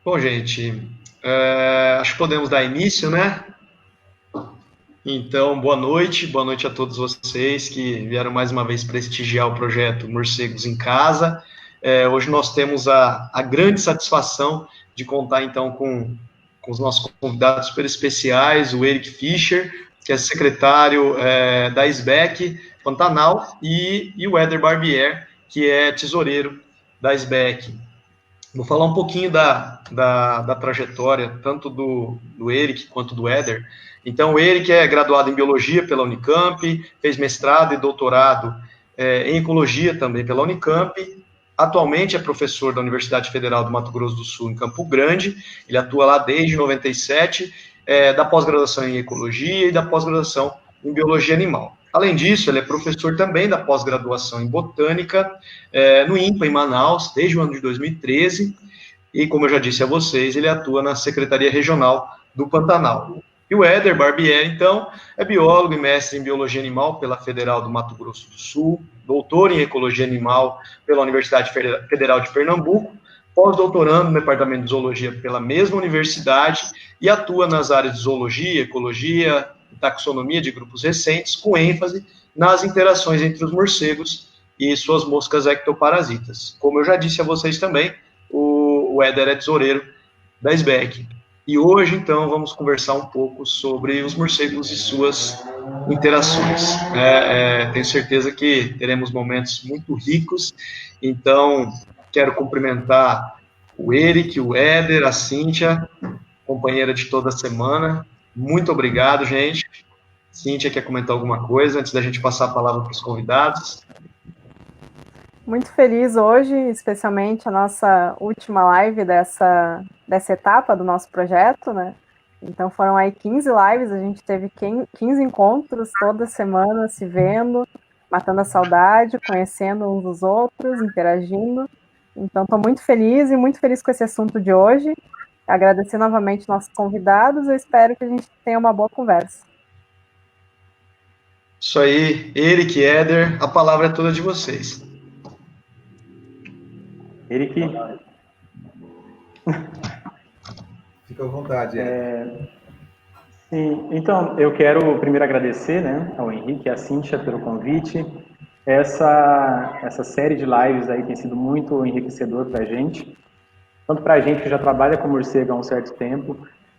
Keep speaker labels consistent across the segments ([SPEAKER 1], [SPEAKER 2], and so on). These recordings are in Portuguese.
[SPEAKER 1] Bom, gente, acho que podemos dar início, né? Então, boa noite a todos vocês que vieram mais uma vez prestigiar o projeto Morcegos em Casa. Hoje nós temos a grande satisfação de contar, então, com os nossos convidados super especiais, o Eric Fischer, que é secretário da SBEC Pantanal, e o Éder Barbier, que é tesoureiro da SBEC. Vou falar um pouquinho da trajetória, tanto do Eric quanto do Éder. Então, o Eric é graduado em Biologia pela Unicamp, fez mestrado e doutorado em Ecologia também pela Unicamp. Atualmente é professor da Universidade Federal do Mato Grosso do Sul, em Campo Grande. Ele atua lá desde 97, da pós-graduação em Ecologia e da pós-graduação em Biologia Animal. Além disso, ele é professor também da pós-graduação em Botânica, no INPA, em Manaus, desde o ano de 2013, e, como eu já disse a vocês, ele atua na Secretaria Regional do Pantanal. E o Éder Barbier, então, é biólogo e mestre em Biologia Animal pela Federal do Mato Grosso do Sul, doutor em Ecologia Animal pela Universidade Federal de Pernambuco, pós-doutorando no Departamento de Zoologia pela mesma universidade e atua nas áreas de Zoologia, Ecologia e Taxonomia de grupos recentes, com ênfase nas interações entre os morcegos e suas moscas ectoparasitas. Como eu já disse a vocês também, o Éder é tesoureiro da SBEC. E hoje, então, vamos conversar um pouco sobre os morcegos e suas interações. Tenho certeza que teremos momentos muito ricos, então quero cumprimentar o Eric, o Éder, a Cíntia, companheira de toda semana. Muito obrigado, gente. Cíntia, quer comentar alguma coisa antes da gente passar a palavra para os convidados?
[SPEAKER 2] Muito feliz hoje, especialmente a nossa última live dessa etapa do nosso projeto, né? Então foram aí 15 lives, a gente teve 15 encontros toda semana, se vendo, matando a saudade, conhecendo uns dos outros, interagindo. Então estou muito feliz com esse assunto de hoje. Agradecer novamente nossos convidados, eu espero que a gente tenha uma boa conversa.
[SPEAKER 1] Isso aí, Eric, Éder, a palavra é toda de vocês.
[SPEAKER 3] Eric.
[SPEAKER 4] Fica à vontade,
[SPEAKER 3] Sim, então, eu quero primeiro agradecer, né, ao Henrique e à Cíntia pelo convite. Essa série de lives aí tem sido muito enriquecedor para a gente, tanto para a gente que já trabalha com morcego há um certo tempo,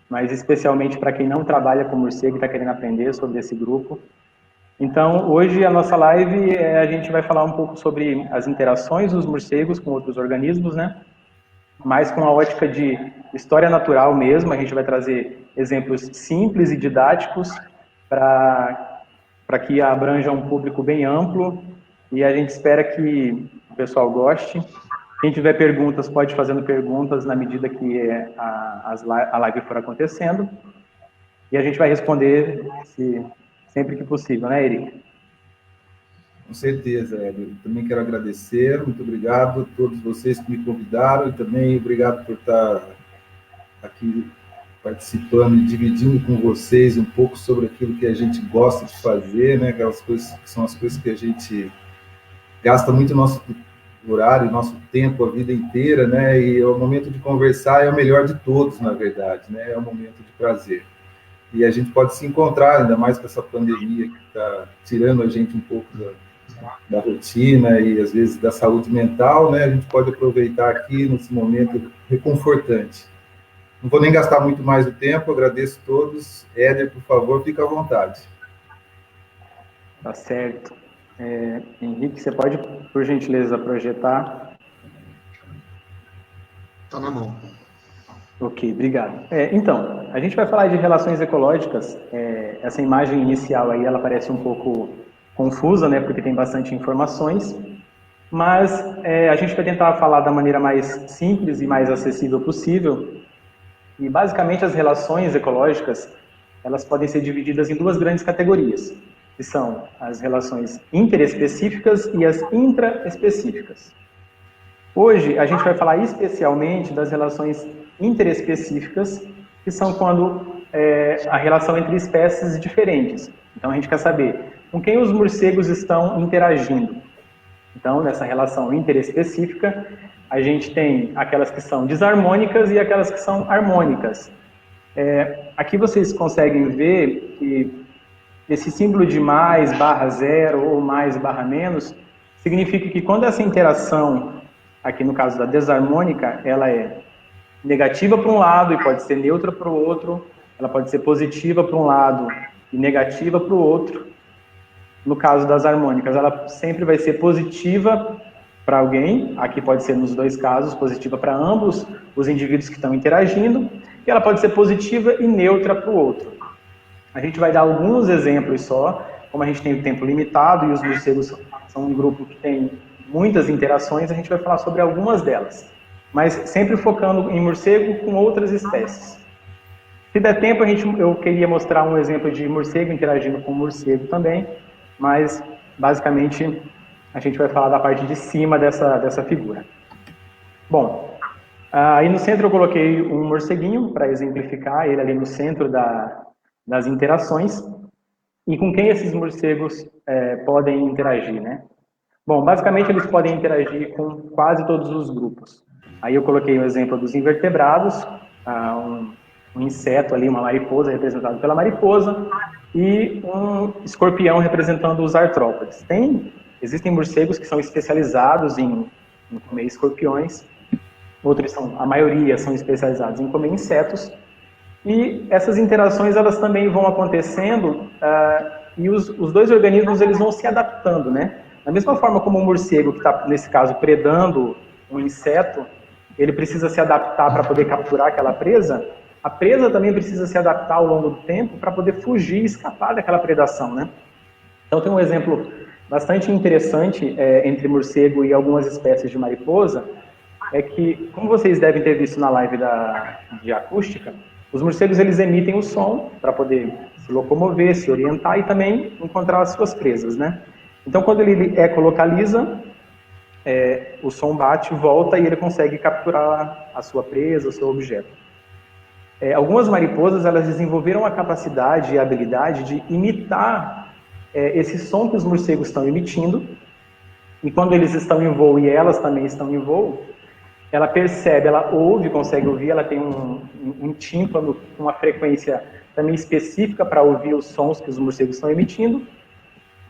[SPEAKER 3] mas especialmente para quem não trabalha com morcego e está querendo aprender sobre esse grupo. Então, hoje a nossa live, a gente vai falar um pouco sobre as interações dos morcegos com outros organismos, né? Mais com a ótica de história natural mesmo, a gente vai trazer exemplos simples e didáticos para que abranjam um público bem amplo e a gente espera que o pessoal goste. Quem tiver perguntas, pode ir fazendo perguntas na medida que a live for acontecendo e a gente vai responder sempre que possível, né, Eric?
[SPEAKER 4] Com certeza, Éder. Também quero agradecer, muito obrigado a todos vocês que me convidaram e também obrigado por estar aqui participando e dividindo com vocês um pouco sobre aquilo que a gente gosta de fazer, né? Aquelas coisas que são as coisas que a gente gasta muito nosso horário, nosso tempo, a vida inteira, né? E o momento de conversar é o melhor de todos, na verdade, né? É um momento de prazer. E a gente pode se encontrar, ainda mais com essa pandemia que está tirando a gente um pouco da rotina e, às vezes, da saúde mental, né? A gente pode aproveitar aqui, nesse momento reconfortante. Não vou nem gastar muito mais o tempo, agradeço a todos. Éder, por favor, fica à vontade.
[SPEAKER 3] Tá certo. Henrique, você pode, por gentileza, projetar?
[SPEAKER 1] Está na mão.
[SPEAKER 3] Ok, obrigado. Então, a gente vai falar de relações ecológicas. Essa imagem inicial aí, ela parece um pouco confusa, né, porque tem bastante informações, mas a gente vai tentar falar da maneira mais simples e mais acessível possível. E, basicamente, as relações ecológicas, elas podem ser divididas em duas grandes categorias, que são as relações interespecíficas e as intraespecíficas. Hoje, a gente vai falar especialmente das relações interespecíficas, que são quando a relação entre espécies diferentes. Então, a gente quer saber com quem os morcegos estão interagindo. Então, nessa relação interespecífica, a gente tem aquelas que são desarmônicas e aquelas que são harmônicas. Aqui vocês conseguem ver que esse símbolo de mais, barra zero ou mais, barra menos, significa que quando essa interação, aqui no caso da desarmônica, ela é negativa para um lado e pode ser neutra para o outro, ela pode ser positiva para um lado e negativa para o outro. No caso das harmônicas, ela sempre vai ser positiva para alguém, aqui pode ser nos dois casos, positiva para ambos os indivíduos que estão interagindo, e ela pode ser positiva e neutra para o outro. A gente vai dar alguns exemplos só, como a gente tem o tempo limitado e os morcegos são um grupo que tem muitas interações, a gente vai falar sobre algumas delas, mas sempre focando em morcego com outras espécies. Se der tempo, eu queria mostrar um exemplo de morcego interagindo com morcego também, mas basicamente a gente vai falar da parte de cima dessa figura. Bom, aí no centro eu coloquei um morceguinho para exemplificar ele ali no centro das interações e com quem esses morcegos podem interagir, né? Bom, basicamente eles podem interagir com quase todos os grupos. Aí eu coloquei o exemplo dos invertebrados, um inseto ali, uma mariposa representado pela mariposa e um escorpião representando os artrópodes. Existem morcegos que são especializados em comer escorpiões, outros a maioria são especializados em comer insetos, e essas interações elas também vão acontecendo e os dois organismos eles vão se adaptando, né? Da mesma forma como o morcego que está, nesse caso, predando um inseto, ele precisa se adaptar para poder capturar aquela presa, a presa também precisa se adaptar ao longo do tempo para poder fugir e escapar daquela predação, né? Então tem um exemplo bastante interessante entre morcego e algumas espécies de mariposa, é que, como vocês devem ter visto na live de acústica, os morcegos eles emitem o som para poder se locomover, se orientar e também encontrar as suas presas, né? Então, quando ele ecolocaliza, o som bate, volta e ele consegue capturar a sua presa, o seu objeto. Algumas mariposas elas desenvolveram a capacidade e a habilidade de imitar esse som que os morcegos estão emitindo, e quando eles estão em voo e elas também estão em voo, ela percebe, ela ouve, consegue ouvir, ela tem um tímpano com uma frequência também específica para ouvir os sons que os morcegos estão emitindo,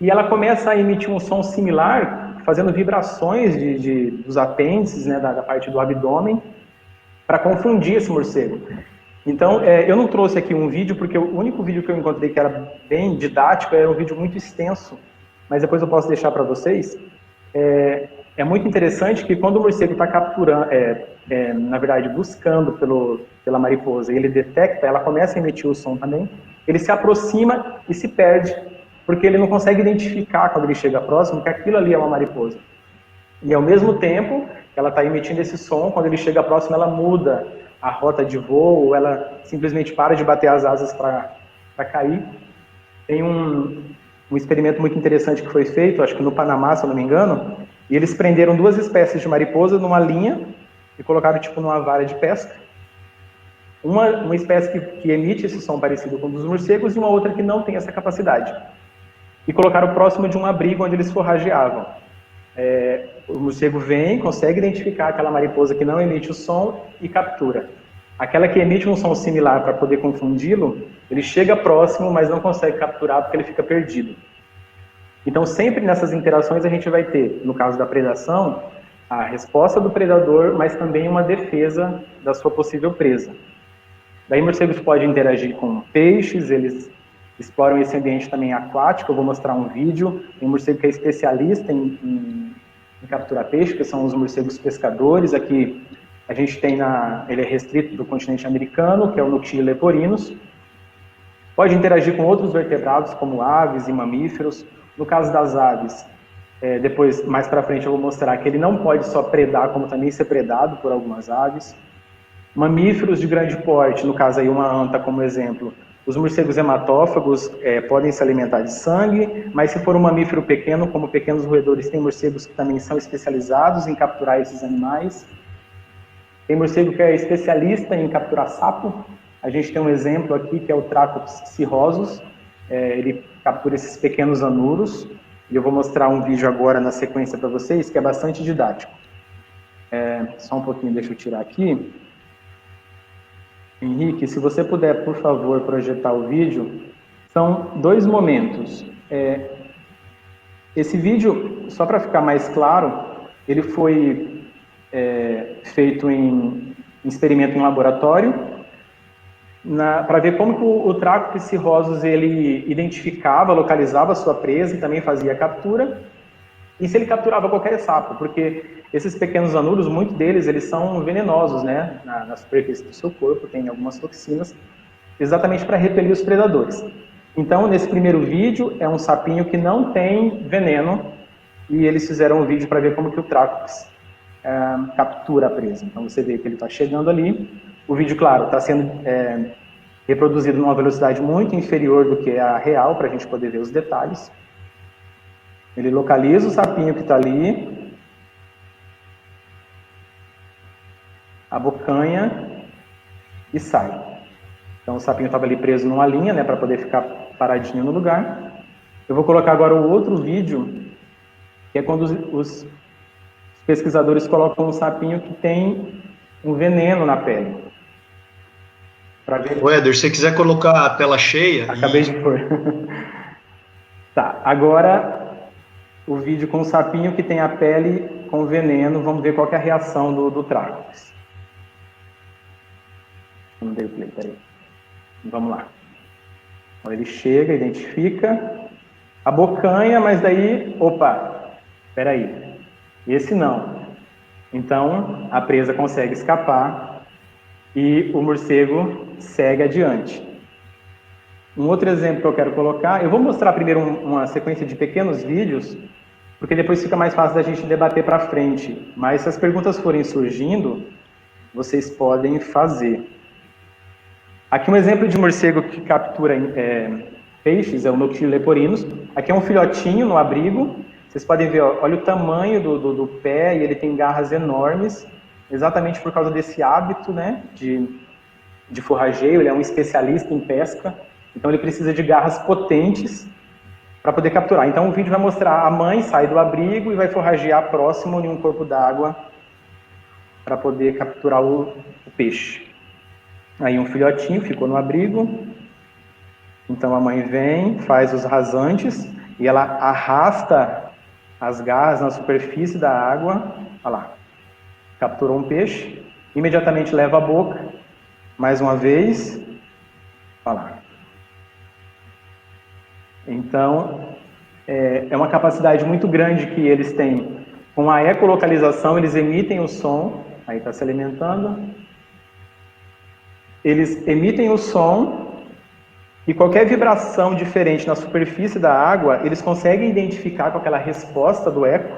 [SPEAKER 3] e ela começa a emitir um som similar, fazendo vibrações dos apêndices, né, da parte do abdômen, para confundir esse morcego. Então, eu não trouxe aqui um vídeo, porque o único vídeo que eu encontrei que era bem didático era um vídeo muito extenso, mas depois eu posso deixar para vocês. É muito interessante que quando o morcego está capturando, na verdade, buscando pela mariposa, e ele detecta, ela começa a emitir o som também, ele se aproxima e se perde, porque ele não consegue identificar quando ele chega próximo que aquilo ali é uma mariposa. E ao mesmo tempo que ela está emitindo esse som, quando ele chega próximo ela muda a rota de voo, ela simplesmente para de bater as asas para cair. Tem um experimento muito interessante que foi feito, acho que no Panamá, se eu não me engano, e eles prenderam duas espécies de mariposa numa linha e colocaram tipo numa vara de pesca. Uma espécie que emite esse som parecido com o dos morcegos e uma outra que não tem essa capacidade. E colocaram próximo de um abrigo onde eles forrageavam. O morcego vem, consegue identificar aquela mariposa que não emite o som e captura. Aquela que emite um som similar para poder confundi-lo, ele chega próximo, mas não consegue capturar porque ele fica perdido. Então, sempre nessas interações a gente vai ter, no caso da predação, a resposta do predador, mas também uma defesa da sua possível presa. Daí, morcegos podem interagir com peixes, eles exploram esse ambiente também aquático. Eu vou mostrar um vídeo. Tem um morcego que é especialista em capturar peixe, que são os morcegos pescadores. Aqui a gente tem ele é restrito do continente americano, que é o Noctile leporinus. Pode interagir com outros vertebrados, como aves e mamíferos. No caso das aves, depois, mais para frente, eu vou mostrar que ele não pode só predar, como também ser predado por algumas aves. Mamíferos de grande porte, no caso aí uma anta como exemplo, os morcegos hematófagos podem se alimentar de sangue, mas se for um mamífero pequeno, como pequenos roedores, tem morcegos que também são especializados em capturar esses animais. Tem morcego que é especialista em capturar sapo. A gente tem um exemplo aqui que é o Trachops cirrhosus. Ele captura esses pequenos anuros. E eu vou mostrar um vídeo agora na sequência para vocês, que é bastante didático. Só um pouquinho, deixa eu tirar aqui. Henrique, se você puder, por favor, projetar o vídeo. São 2 momentos. Esse vídeo, só para ficar mais claro, ele foi feito em experimento em laboratório, para ver como que o traco psirrosus ele identificava, localizava a sua presa e também fazia captura, e se ele capturava qualquer sapo, porque esses pequenos anúrios, muitos deles, eles são venenosos, né, na superfície do seu corpo, tem algumas toxinas, exatamente para repelir os predadores. Então, nesse primeiro vídeo, é um sapinho que não tem veneno, e eles fizeram um vídeo para ver como que o traco captura a presa. Então, você vê que ele está chegando ali. O vídeo, claro, está sendo reproduzido numa velocidade muito inferior do que a real, para a gente poder ver os detalhes. Ele localiza o sapinho que está ali, abocanha e sai. Então o sapinho estava ali preso numa linha, né, para poder ficar paradinho no lugar. Eu vou colocar agora o outro vídeo, que é quando os pesquisadores colocam um sapinho que tem um veneno na pele.
[SPEAKER 1] Ô, Éder, se você quiser colocar a tela cheia...
[SPEAKER 3] Acabei de pôr. Tá, agora o vídeo com o sapinho que tem a pele com veneno. Vamos ver qual que é a reação do Trachis. Não dei o play, peraí. Vamos lá. Então, ele chega, identifica, abocanha, mas daí, opa, peraí, esse não. Então, a presa consegue escapar e o morcego segue adiante. Um outro exemplo que eu quero colocar, eu vou mostrar primeiro uma sequência de pequenos vídeos, porque depois fica mais fácil da gente debater para frente. Mas se as perguntas forem surgindo, vocês podem fazer. Aqui um exemplo de morcego que captura peixes, é o Noctilio leporinus. Aqui é um filhotinho no abrigo. Vocês podem ver, ó, olha o tamanho do pé, e ele tem garras enormes, exatamente por causa desse hábito, né, de forrageio. Ele é um especialista em pesca, então ele precisa de garras potentes para poder capturar. Então o vídeo vai mostrar a mãe sai do abrigo e vai forragear próximo em um corpo d'água para poder capturar o peixe. Aí um filhotinho ficou no abrigo, então a mãe vem, faz os rasantes e ela arrasta as garras na superfície da água. Olha lá, capturou um peixe, imediatamente leva à boca, mais uma vez, olha lá. Então, é uma capacidade muito grande que eles têm. Com a ecolocalização, eles emitem o som, aí está se alimentando. Eles emitem o som e qualquer vibração diferente na superfície da água, eles conseguem identificar com aquela resposta do eco.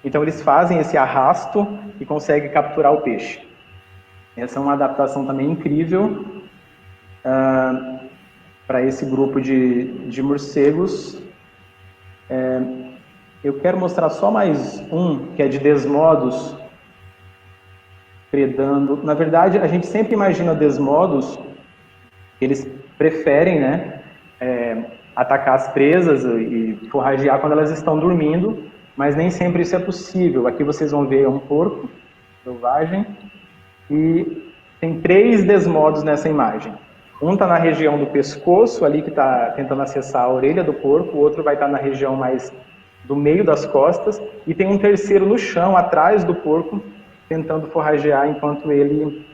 [SPEAKER 3] Então eles fazem esse arrasto e conseguem capturar o peixe. Essa é uma adaptação também incrível para esse grupo de morcegos. Eu quero mostrar só mais um, que é de Desmodos, predando. Na verdade, a gente sempre imagina Desmodos, eles preferem, né, atacar as presas e forragear quando elas estão dormindo, mas nem sempre isso é possível. Aqui vocês vão ver um porco selvagem e tem 3 Desmodos nessa imagem. Um está na região do pescoço, ali que está tentando acessar a orelha do porco, o outro vai estar na região mais do meio das costas, e tem um terceiro no chão, atrás do porco, tentando forragear enquanto ele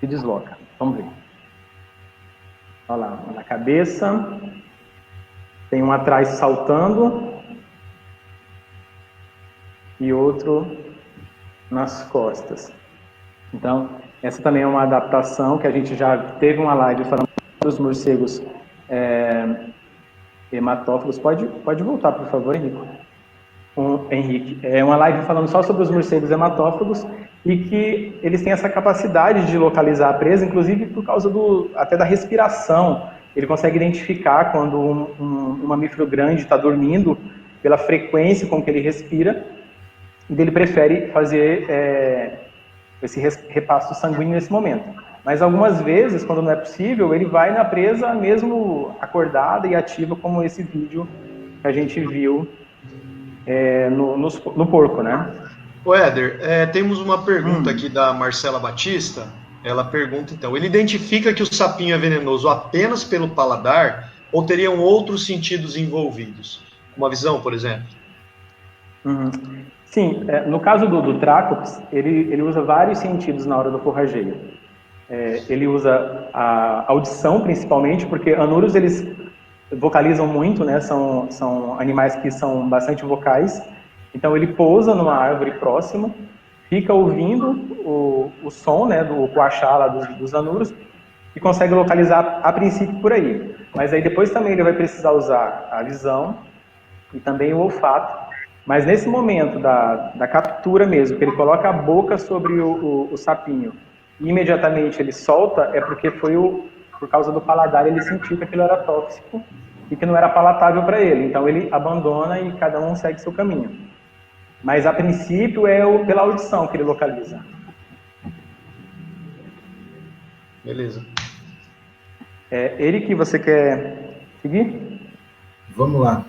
[SPEAKER 3] se desloca. Vamos ver. Olha lá, na cabeça, tem um atrás saltando e outro nas costas. Então, essa também é uma adaptação que a gente já teve uma live falando dos morcegos hematófagos. Pode voltar, por favor, Henrique. É uma live falando só sobre os morcegos hematófagos e que eles têm essa capacidade de localizar a presa, inclusive por causa até da respiração. Ele consegue identificar quando um mamífero grande está dormindo pela frequência com que ele respira, e ele prefere fazer esse repasto sanguíneo nesse momento. Mas algumas vezes, quando não é possível, ele vai na presa mesmo acordada e ativa, como esse vídeo que a gente viu no porco, né?
[SPEAKER 1] Ô Éder, temos uma pergunta aqui da Marcela Batista. Ela pergunta, então, ele identifica que o sapinho é venenoso apenas pelo paladar ou teriam outros sentidos envolvidos? Uma visão, por exemplo?
[SPEAKER 3] Sim, no caso do Trácops, ele usa vários sentidos na hora do forrageio. Ele usa a audição, principalmente, porque anuros, eles vocalizam muito, né? São animais que são bastante vocais. Então, ele pousa numa árvore próxima, fica ouvindo o som, né, do coachá lá dos anuros e consegue localizar, a princípio, por aí. Mas aí depois também ele vai precisar usar a visão e também o olfato. Mas nesse momento da captura mesmo, que ele coloca a boca sobre o sapinho e imediatamente ele solta, é porque por causa do paladar, ele sentiu que aquilo era tóxico e que não era palatável para ele. Então ele abandona e cada um segue seu caminho. Mas a princípio é pela audição que ele localiza.
[SPEAKER 1] Beleza.
[SPEAKER 3] Eric, você quer seguir?
[SPEAKER 4] Vamos lá.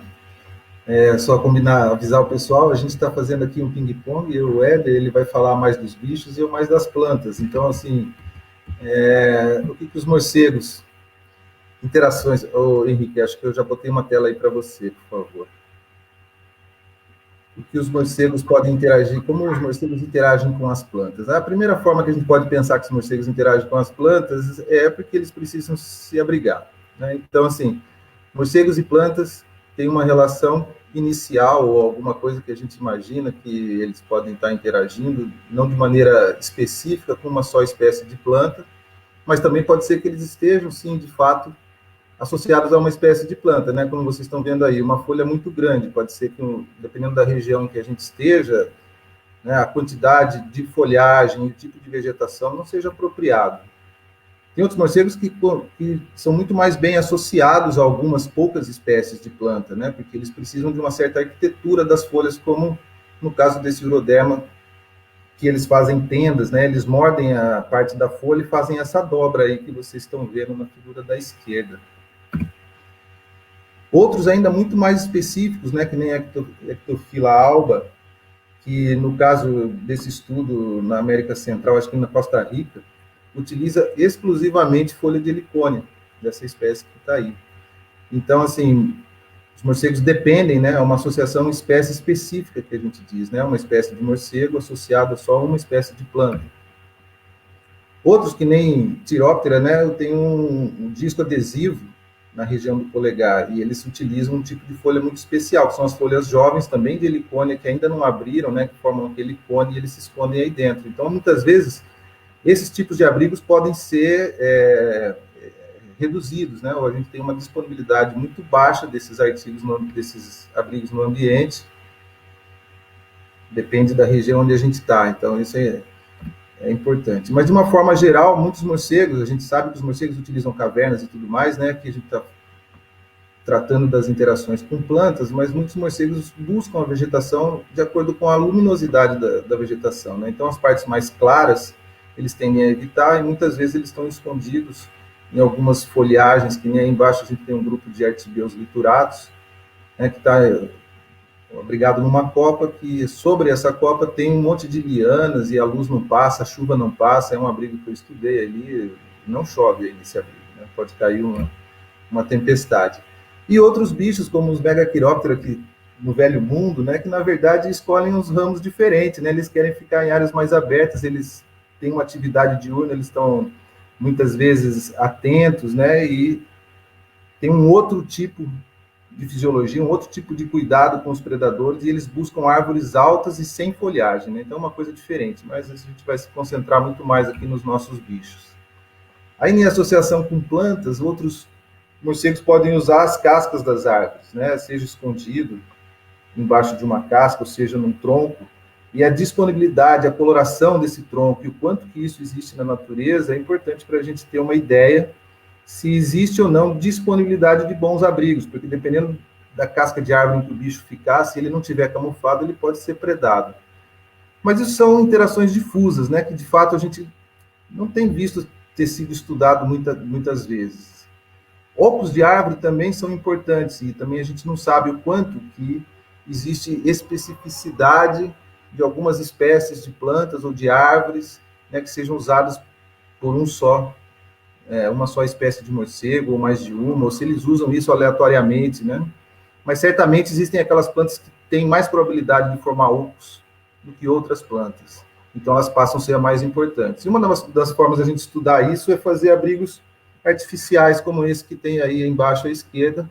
[SPEAKER 4] Só combinar, avisar o pessoal, a gente está fazendo aqui um ping-pong, e o Éder, ele vai falar mais dos bichos e eu mais das plantas. Então, assim, o que os morcegos, interações... Henrique, acho que eu já botei uma tela aí para você, por favor. O que os morcegos podem interagir, como os morcegos interagem com as plantas. A primeira forma que a gente pode pensar que os morcegos interagem com as plantas é porque eles precisam se abrigar, né? Então, assim, morcegos e plantas têm uma relação inicial ou alguma coisa que a gente imagina que eles podem estar interagindo, não de maneira específica com uma só espécie de planta, mas também pode ser que eles estejam, sim, de fato, associados a uma espécie de planta, né? Como vocês estão vendo aí, uma folha muito grande, pode ser que, dependendo da região em que a gente esteja, né, a quantidade de folhagem, o tipo de vegetação não seja apropriado. Tem outros morcegos que são muito mais bem associados a algumas poucas espécies de planta, né? Porque eles precisam de uma certa arquitetura das folhas, como no caso desse uroderma, que eles fazem tendas, né? Eles mordem a parte da folha e fazem essa dobra aí que vocês estão vendo na figura da esquerda. Outros ainda muito mais específicos, né, que nem a Ectophila alba, que no caso desse estudo na América Central, acho que na Costa Rica, utiliza exclusivamente folha de helicônia, dessa espécie que está aí. Então, assim, os morcegos dependem, né, é uma associação espécie específica que a gente diz, né, uma espécie de morcego associada só a uma espécie de planta. Outros, que nem Pteroptera, né, tem um disco adesivo na região do polegar, e eles utilizam um tipo de folha muito especial, que são as folhas jovens também de helicônia, que ainda não abriram, né, que formam aquele helicônia e eles se escondem aí dentro. Então, muitas vezes, esses tipos de abrigos podem ser reduzidos, né, ou a gente tem uma disponibilidade muito baixa desses desses abrigos no ambiente, depende da região onde a gente está, então isso é importante. Mas, de uma forma geral, muitos morcegos, a gente sabe que os morcegos utilizam cavernas e tudo mais, né, que a gente está tratando das interações com plantas, mas muitos morcegos buscam a vegetação de acordo com a luminosidade da vegetação, né? Então, as partes mais claras, eles tendem a evitar, e muitas vezes eles estão escondidos em algumas folhagens, que nem aí embaixo a gente tem um grupo de artibeus liturados, né, que está abrigado numa copa, que sobre essa copa tem um monte de lianas e a luz não passa, a chuva não passa, é um abrigo que eu estudei ali, não chove aí nesse abrigo, né? Pode cair uma tempestade. E outros bichos, como os Megachiroptera, que no Velho Mundo, né, que na verdade escolhem uns ramos diferentes, né? Eles querem ficar em áreas mais abertas, eles têm uma atividade diurna, eles estão muitas vezes atentos, né, e tem um outro tipo de fisiologia, um outro tipo de cuidado com os predadores, e eles buscam árvores altas e sem folhagem, né? Então é uma coisa diferente, mas a gente vai se concentrar muito mais aqui nos nossos bichos. Aí, em associação com plantas, outros morcegos podem usar as cascas das árvores, né? Seja escondido embaixo de uma casca, ou seja, num tronco, e a disponibilidade, a coloração desse tronco e o quanto que isso existe na natureza é importante para a gente ter uma ideia se existe ou não disponibilidade de bons abrigos, porque dependendo da casca de árvore em que o bicho ficar, se ele não tiver camuflado, ele pode ser predado. Mas isso são interações difusas, né, que de fato a gente não tem visto ter sido estudado muitas vezes. Ocos de árvore também são importantes, e também a gente não sabe o quanto que existe especificidade de algumas espécies de plantas ou de árvores, né, que sejam usadas por uma só espécie de morcego, ou mais de uma, ou se eles usam isso aleatoriamente, né? Mas certamente existem aquelas plantas que têm mais probabilidade de formar ocos do que outras plantas. Então, elas passam a ser as mais importantes. E uma das formas de a gente estudar isso é fazer abrigos artificiais, como esse que tem aí embaixo à esquerda,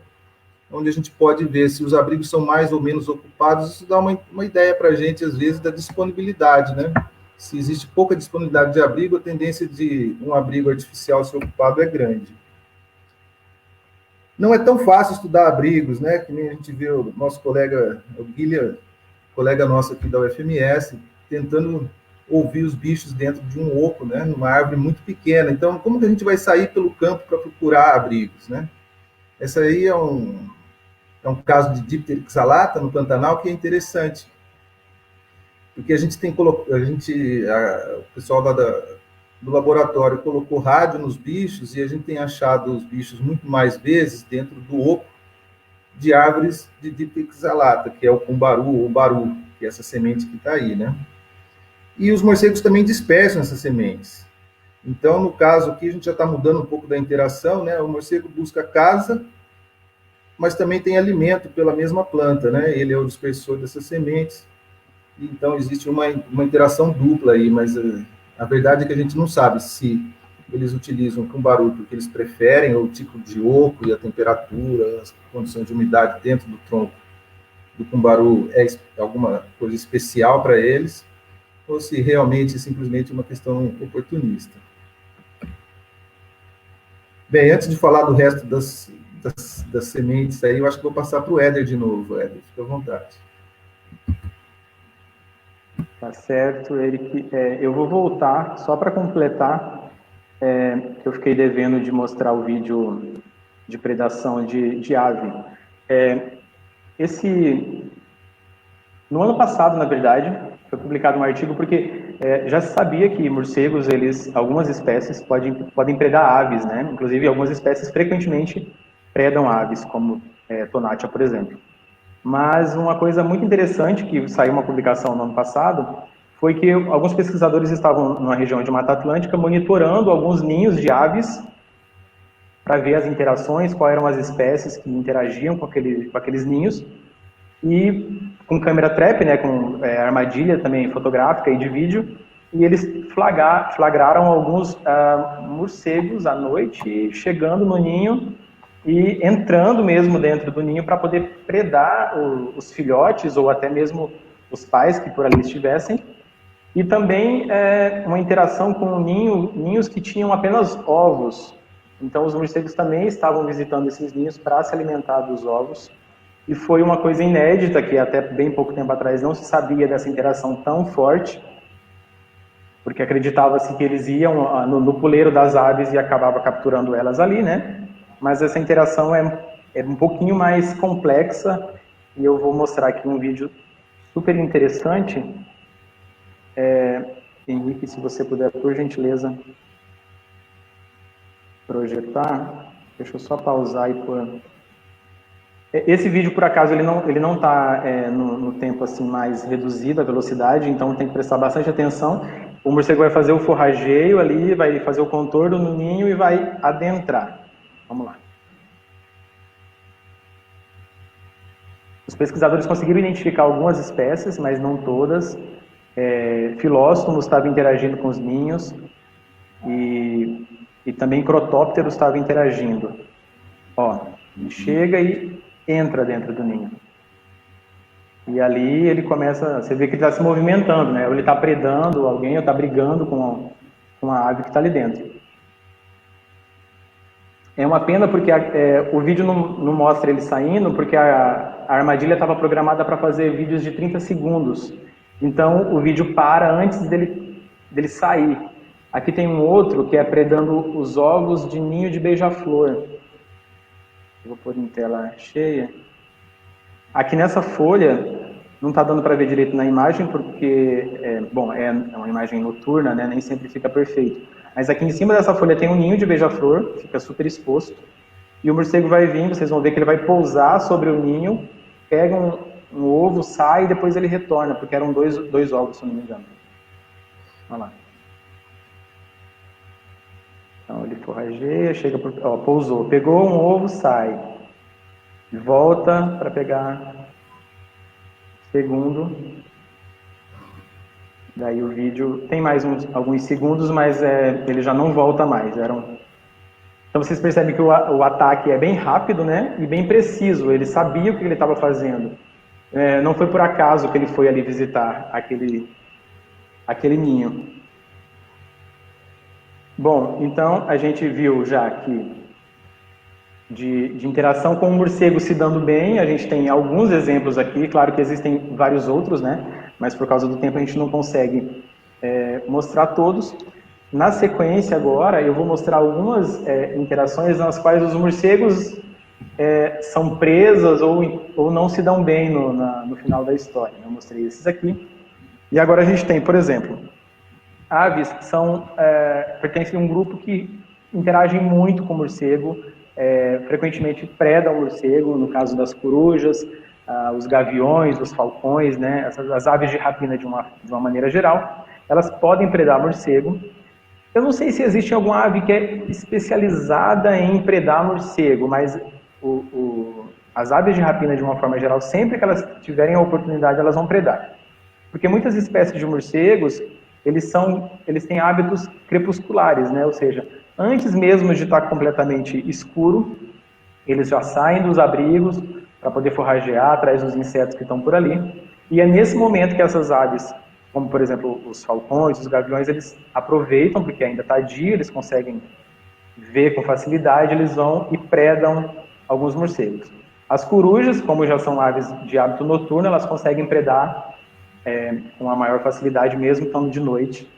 [SPEAKER 4] onde a gente pode ver se os abrigos são mais ou menos ocupados. Isso dá uma ideia para a gente, às vezes, da disponibilidade, né? Se existe pouca disponibilidade de abrigo, a tendência de um abrigo artificial ser ocupado é grande. Não é tão fácil estudar abrigos, né? Que nem a gente vê o nosso colega, o Guilherme, colega nosso aqui da UFMS, tentando ouvir os bichos dentro de um oco, né? Numa árvore muito pequena. Então, como que a gente vai sair pelo campo para procurar abrigos, né? Essa aí é um caso de Dipteryxalata no Pantanal que é interessante. Porque a gente o pessoal lá do laboratório colocou rádio nos bichos e a gente tem achado os bichos muito mais vezes dentro do oco de árvores de Dipteryxalata, que é o cumbaru ou baru, que é essa semente que está aí, né? E os morcegos também dispersam essas sementes. Então, no caso aqui, a gente já está mudando um pouco da interação, né? O morcego busca casa, mas também tem alimento pela mesma planta, né? Ele é o dispersor dessas sementes. Então, existe uma interação dupla aí, mas a verdade é que a gente não sabe se eles utilizam o cumbaru porque eles preferem o tipo de oco e a temperatura, as condições de umidade dentro do tronco do cumbaru é alguma coisa especial para eles, ou se realmente é simplesmente uma questão oportunista. Bem, antes de falar do resto das sementes aí, eu acho que vou passar para o Éder de novo. Éder, fica à vontade.
[SPEAKER 3] Tá certo, Eric. Eu vou voltar, só para completar, que eu fiquei devendo de mostrar o vídeo de predação de ave. No ano passado, na verdade, foi publicado um artigo porque já se sabia que morcegos, algumas espécies podem predar aves, né? Inclusive, algumas espécies frequentemente predam aves, como Tonatia, por exemplo. Mas uma coisa muito interessante que saiu uma publicação no ano passado foi que alguns pesquisadores estavam numa região de Mata Atlântica monitorando alguns ninhos de aves para ver as interações, quais eram as espécies que interagiam com aqueles ninhos, e com câmera trap, né, com armadilha também fotográfica e de vídeo, e eles flagraram alguns morcegos à noite chegando no ninho e entrando mesmo dentro do ninho para poder predar os filhotes ou até mesmo os pais que por ali estivessem. E também uma interação com ninhos que tinham apenas ovos. Então os morcegos também estavam visitando esses ninhos para se alimentar dos ovos. E foi uma coisa inédita, que até bem pouco tempo atrás não se sabia dessa interação tão forte, porque acreditava-se que eles iam no puleiro das aves e acabava capturando elas ali, né? Mas essa interação é um pouquinho mais complexa, e eu vou mostrar aqui um vídeo super interessante. Henrique, se você puder, por gentileza, projetar. Deixa eu só pausar e pôr... Esse vídeo, por acaso, ele não está no tempo assim mais reduzido, a velocidade, então tem que prestar bastante atenção. O morcego vai fazer o forrageio ali, vai fazer o contorno no ninho e vai adentrar. Vamos lá. Os pesquisadores conseguiram identificar algumas espécies, mas não todas. Filóstomos estavam interagindo com os ninhos e também crotópteros estavam interagindo. Ó, ele chega e entra dentro do ninho. E ali ele começa, você vê que ele está se movimentando, né? Ou ele está predando alguém, ou está brigando com a ave que está ali dentro. É uma pena porque o vídeo não mostra ele saindo, porque a armadilha estava programada para fazer vídeos de 30 segundos. Então o vídeo para antes dele sair. Aqui tem um outro que é predando os ovos de ninho de beija-flor. Vou pôr em tela cheia. Aqui nessa folha, não está dando para ver direito na imagem, porque é uma imagem noturna, né? Nem sempre fica perfeito. Mas aqui em cima dessa folha tem um ninho de beija-flor, fica super exposto. E o morcego vai vir, vocês vão ver que ele vai pousar sobre o ninho, pega um ovo, sai e depois ele retorna, porque eram dois ovos, se eu não me engano. Olha lá. Então ele forrageia, chega pousou, pegou um ovo, sai, volta para pegar segundo. Daí o vídeo tem mais alguns segundos, mas ele já não volta mais. Então vocês percebem que o ataque é bem rápido, né? E bem preciso. Ele sabia o que ele estava fazendo. Não foi por acaso que ele foi ali visitar aquele ninho. Bom, então a gente viu já que de interação com o morcego se dando bem, a gente tem alguns exemplos aqui, claro que existem vários outros, né? Mas por causa do tempo a gente não consegue mostrar todos. Na sequência agora, eu vou mostrar algumas interações nas quais os morcegos são presas ou não se dão bem no final da história. Eu mostrei esses aqui. E agora a gente tem, por exemplo, aves que pertencem a um grupo que interagem muito com o morcego, frequentemente predam o morcego, no caso das corujas, os gaviões, os falcões, né? As aves de rapina de uma maneira geral, elas podem predar morcego. Eu não sei se existe alguma ave que é especializada em predar morcego, mas as aves de rapina de uma forma geral, sempre que elas tiverem a oportunidade, elas vão predar. Porque muitas espécies de morcegos, eles têm hábitos crepusculares, né? Ou seja, antes mesmo de estar completamente escuro, eles já saem dos abrigos para poder forragear atrás dos insetos que estão por ali. E é nesse momento que essas aves, como por exemplo os falcões, os gaviões, eles aproveitam, porque ainda está dia, eles conseguem ver com facilidade, eles vão e predam alguns morcegos. As corujas, como já são aves de hábito noturno, elas conseguem predar com a maior facilidade mesmo estando de noite.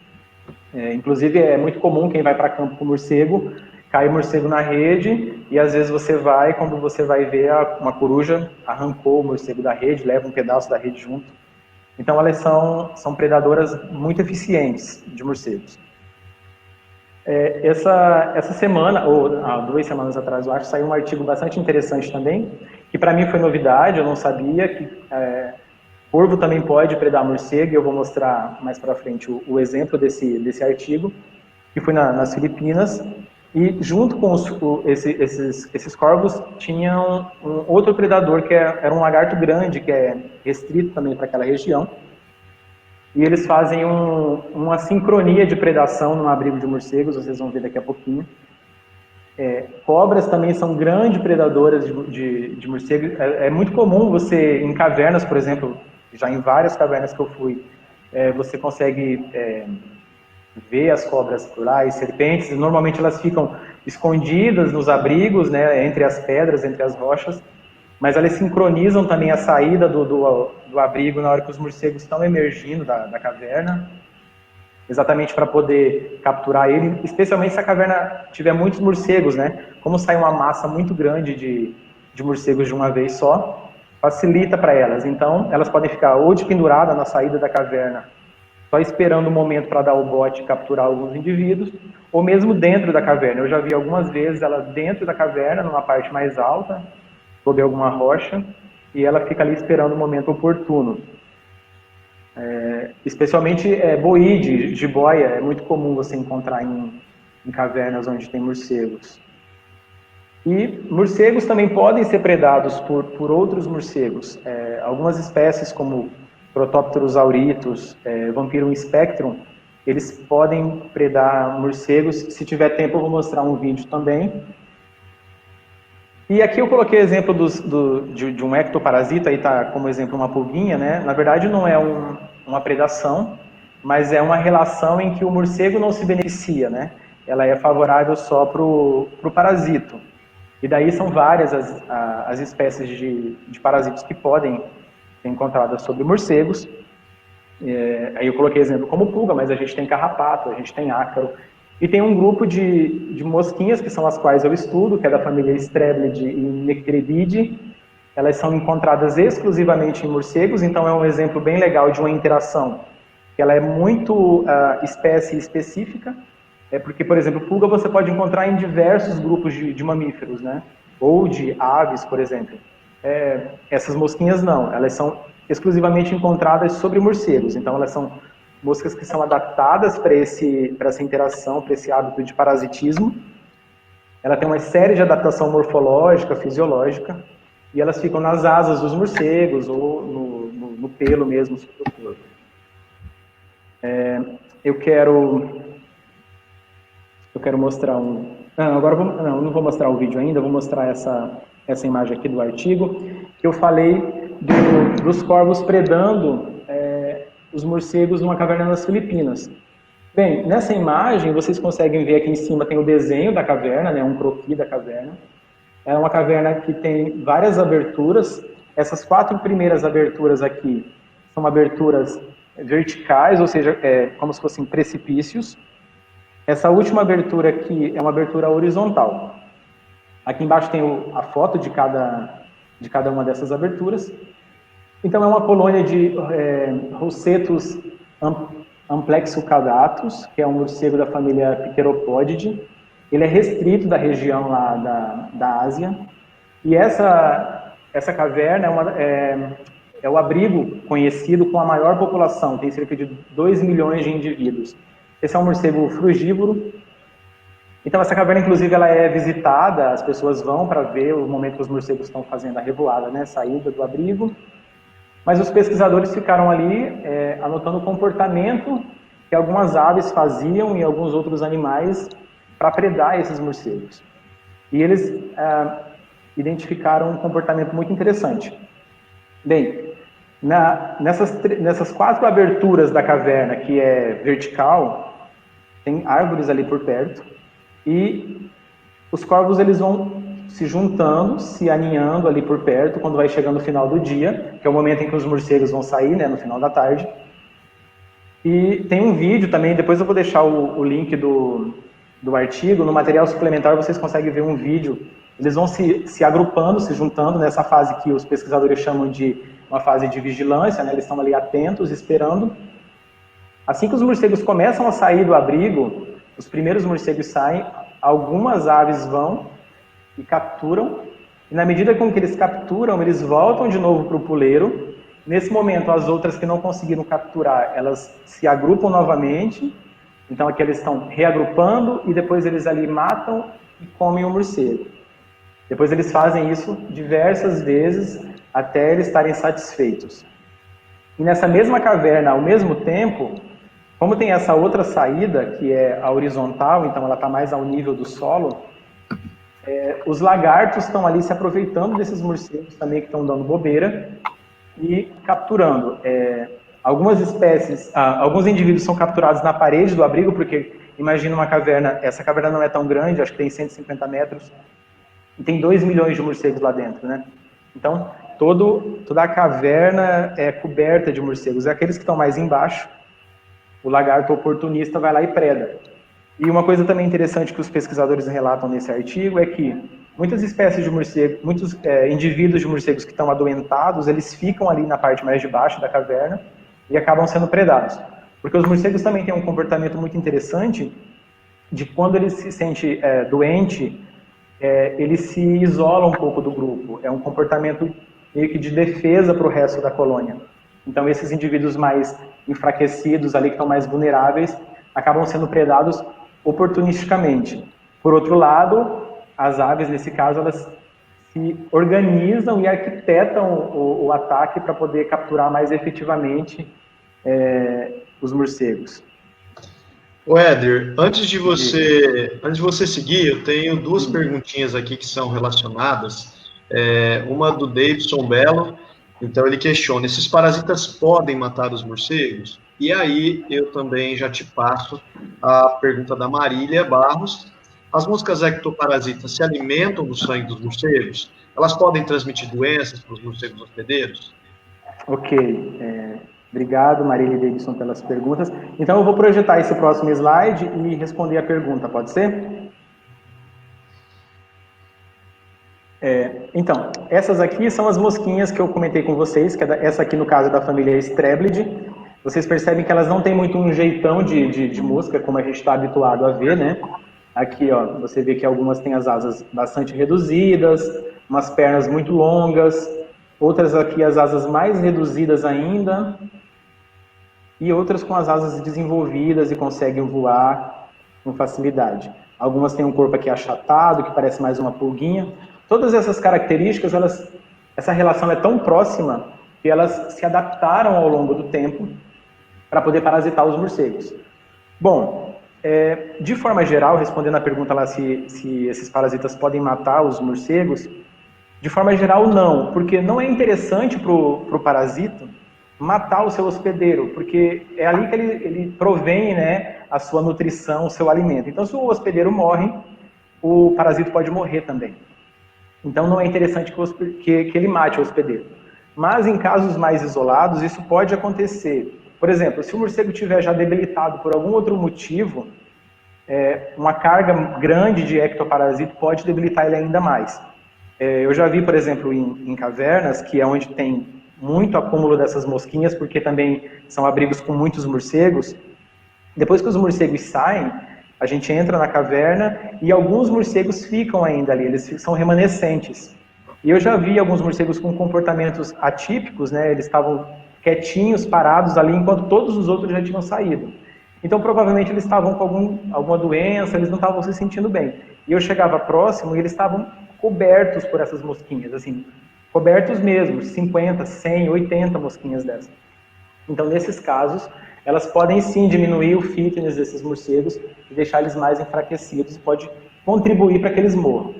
[SPEAKER 3] Inclusive é muito comum quem vai para campo com morcego, cai morcego na rede e às vezes quando você vai ver, uma coruja arrancou o morcego da rede, leva um pedaço da rede junto. Então elas são predadoras muito eficientes de morcegos. Essa semana, ou há 2 semanas atrás, eu acho, saiu um artigo bastante interessante também, que para mim foi novidade, eu não sabia que corvo também pode predar morcego, e eu vou mostrar mais para frente o exemplo desse artigo, que foi nas Filipinas. E junto com esses corvos tinham um outro predador que era um lagarto grande, que é restrito também para aquela região. E eles fazem uma sincronia de predação no abrigo de morcegos, vocês vão ver daqui a pouquinho. Cobras também são grandes predadoras de morcegos. É muito comum você, em cavernas, por exemplo, já em várias cavernas que eu fui, você consegue ver as cobras por lá, e serpentes. Normalmente elas ficam escondidas nos abrigos, né, entre as pedras, entre as rochas, mas elas sincronizam também a saída do abrigo na hora que os morcegos estão emergindo da caverna, exatamente para poder capturar ele, especialmente se a caverna tiver muitos morcegos, né? Como sai uma massa muito grande de morcegos de uma vez só, facilita para elas. Então, elas podem ficar ou de pendurada na saída da caverna, só esperando o momento para dar o bote e capturar alguns indivíduos, ou mesmo dentro da caverna. Eu já vi algumas vezes ela dentro da caverna, numa parte mais alta, sob alguma rocha, e ela fica ali esperando o momento oportuno. Especialmente boi, jiboia, é muito comum você encontrar em cavernas onde tem morcegos. E morcegos também podem ser predados por outros morcegos. Algumas espécies, como Protópteros auritus, Vampirum spectrum, eles podem predar morcegos. Se tiver tempo eu vou mostrar um vídeo também. E aqui eu coloquei exemplo de um ectoparasita, aí está como exemplo uma pulguinha, né? Na verdade não é uma predação, mas é uma relação em que o morcego não se beneficia, né? Ela é favorável só para o parasito. E daí são várias as espécies de parasitos que podem ser encontradas sobre morcegos. Aí eu coloquei exemplo como pulga, mas a gente tem carrapato, a gente tem ácaro. E tem um grupo de mosquinhas, que são as quais eu estudo, que é da família Strebelidae e Necrebidae. Elas são encontradas exclusivamente em morcegos, então é um exemplo bem legal de uma interação, que ela é muito espécie específica, porque, por exemplo, pulga você pode encontrar em diversos grupos de mamíferos, né? Ou de aves, por exemplo. essas mosquinhas não, elas são exclusivamente encontradas sobre morcegos, então elas são moscas que são adaptadas para essa interação, para esse hábito de parasitismo. Ela tem uma série de adaptação morfológica, fisiológica, e elas ficam nas asas dos morcegos ou no pelo mesmo sobre o corpo. Eu quero mostrar um... Não vou mostrar o vídeo ainda, vou mostrar essa imagem aqui do artigo, que eu falei dos corvos predando os morcegos numa caverna nas Filipinas. Bem, nessa imagem, vocês conseguem ver aqui em cima, tem o desenho da caverna, né, um croquis da caverna. É uma caverna que tem várias aberturas. Essas 4 primeiras aberturas aqui são aberturas verticais, ou seja, como se fossem precipícios. Essa última abertura aqui é uma abertura horizontal. Aqui embaixo tem a foto de cada uma dessas aberturas. Então, é uma colônia de Rosetus amplexucaudatus, que é um morcego da família Pteropodidae. Ele é restrito da região lá da Ásia. E essa caverna é o abrigo conhecido com a maior população, tem cerca de 2 milhões de indivíduos. Esse é um morcego frugívoro. Então, essa caverna, inclusive, ela é visitada, as pessoas vão para ver o momento que os morcegos estão fazendo a revoada, né, saída do abrigo. Mas os pesquisadores ficaram ali anotando o comportamento que algumas aves faziam e alguns outros animais para predar esses morcegos. E eles identificaram um comportamento muito interessante. Bem, nessas 4 aberturas da caverna, que é vertical, tem árvores ali por perto, e os corvos eles vão se juntando, se aninhando ali por perto, quando vai chegando o final do dia, que é o momento em que os morcegos vão sair, né, no final da tarde. E tem um vídeo também, depois eu vou deixar o link do artigo, no material suplementar vocês conseguem ver um vídeo, eles vão se agrupando, se juntando nessa fase que os pesquisadores chamam de uma fase de vigilância, né, eles estão ali atentos, esperando. Assim que os morcegos começam a sair do abrigo, os primeiros morcegos saem, algumas aves vão e capturam, e na medida com que eles capturam, eles voltam de novo para o puleiro. Nesse momento, as outras que não conseguiram capturar, elas se agrupam novamente, então aqui eles estão reagrupando, e depois eles ali matam e comem o morcego. Depois eles fazem isso diversas vezes, até eles estarem satisfeitos. E nessa mesma caverna, ao mesmo tempo, como tem essa outra saída, que é a horizontal, então ela está mais ao nível do solo, os lagartos estão ali se aproveitando desses morcegos também que estão dando bobeira e capturando. Algumas espécies, alguns indivíduos são capturados na parede do abrigo, porque imagina uma caverna, essa caverna não é tão grande, acho que tem 150 metros, e tem 2 milhões de morcegos lá dentro, né? Então, toda a caverna é coberta de morcegos. E aqueles que estão mais embaixo, o lagarto oportunista vai lá e preda. E uma coisa também interessante que os pesquisadores relatam nesse artigo é que muitas espécies de morcegos, muitos indivíduos de morcegos que estão adoentados, eles ficam ali na parte mais de baixo da caverna e acabam sendo predados. Porque os morcegos também têm um comportamento muito interessante de quando ele se sente doente, ele se isola um pouco do grupo. É um comportamento meio que de defesa para o resto da colônia. Então esses indivíduos mais enfraquecidos ali, que estão mais vulneráveis, acabam sendo predados oportunisticamente. Por outro lado, as aves, nesse caso, elas se organizam e arquitetam o ataque para poder capturar mais efetivamente os morcegos.
[SPEAKER 1] O Éder, antes de você seguir, eu tenho 2 perguntinhas aqui que são relacionadas. Uma do Davidson Belo, então ele questiona, esses parasitas podem matar os morcegos? E aí eu também já te passo a pergunta da Marília Barros. As moscas ectoparasitas se alimentam do sangue dos morcegos? Elas podem transmitir doenças para os morcegos hospedeiros?
[SPEAKER 3] Ok. Obrigado, Marília e Davidson, pelas perguntas. Então eu vou projetar esse próximo slide e responder a pergunta, pode ser? Então, essas aqui são as mosquinhas que eu comentei com vocês, que essa aqui no caso é da família Streblidae. Vocês percebem que elas não têm muito um jeitão de mosca, como a gente está habituado a ver, né? Aqui, ó, você vê que algumas têm as asas bastante reduzidas, umas pernas muito longas, outras aqui as asas mais reduzidas ainda, e outras com as asas desenvolvidas e conseguem voar com facilidade. Algumas têm um corpo aqui achatado, que parece mais uma pulguinha. Todas essas características, essa relação é tão próxima que elas se adaptaram ao longo do tempo para poder parasitar os morcegos. Bom, de forma geral, respondendo a pergunta lá se esses parasitas podem matar os morcegos, de forma geral não, porque não é interessante para o parasita matar o seu hospedeiro, porque é ali que ele provém, né, a sua nutrição, o seu alimento. Então, se o hospedeiro morre, o parasita pode morrer também. Então, não é interessante que ele mate o hospedeiro. Mas, em casos mais isolados, isso pode acontecer. Por exemplo, se o morcego estiver já debilitado por algum outro motivo, uma carga grande de ectoparasita pode debilitar ele ainda mais. Eu já vi, por exemplo, em cavernas, que é onde tem muito acúmulo dessas mosquinhas, porque também são abrigos com muitos morcegos. Depois que os morcegos saem, a gente entra na caverna e alguns morcegos ficam ainda ali, eles são remanescentes. E eu já vi alguns morcegos com comportamentos atípicos, né? Eles estavam quietinhos, parados ali, enquanto todos os outros já tinham saído. Então, provavelmente, eles estavam com alguma doença, eles não estavam se sentindo bem. E eu chegava próximo e eles estavam cobertos por essas mosquinhas, assim, cobertos mesmo, 50, 100, 80 mosquinhas dessas. Então, nesses casos, elas podem sim diminuir o fitness desses morcegos e deixar eles mais enfraquecidos e pode contribuir para que eles morram.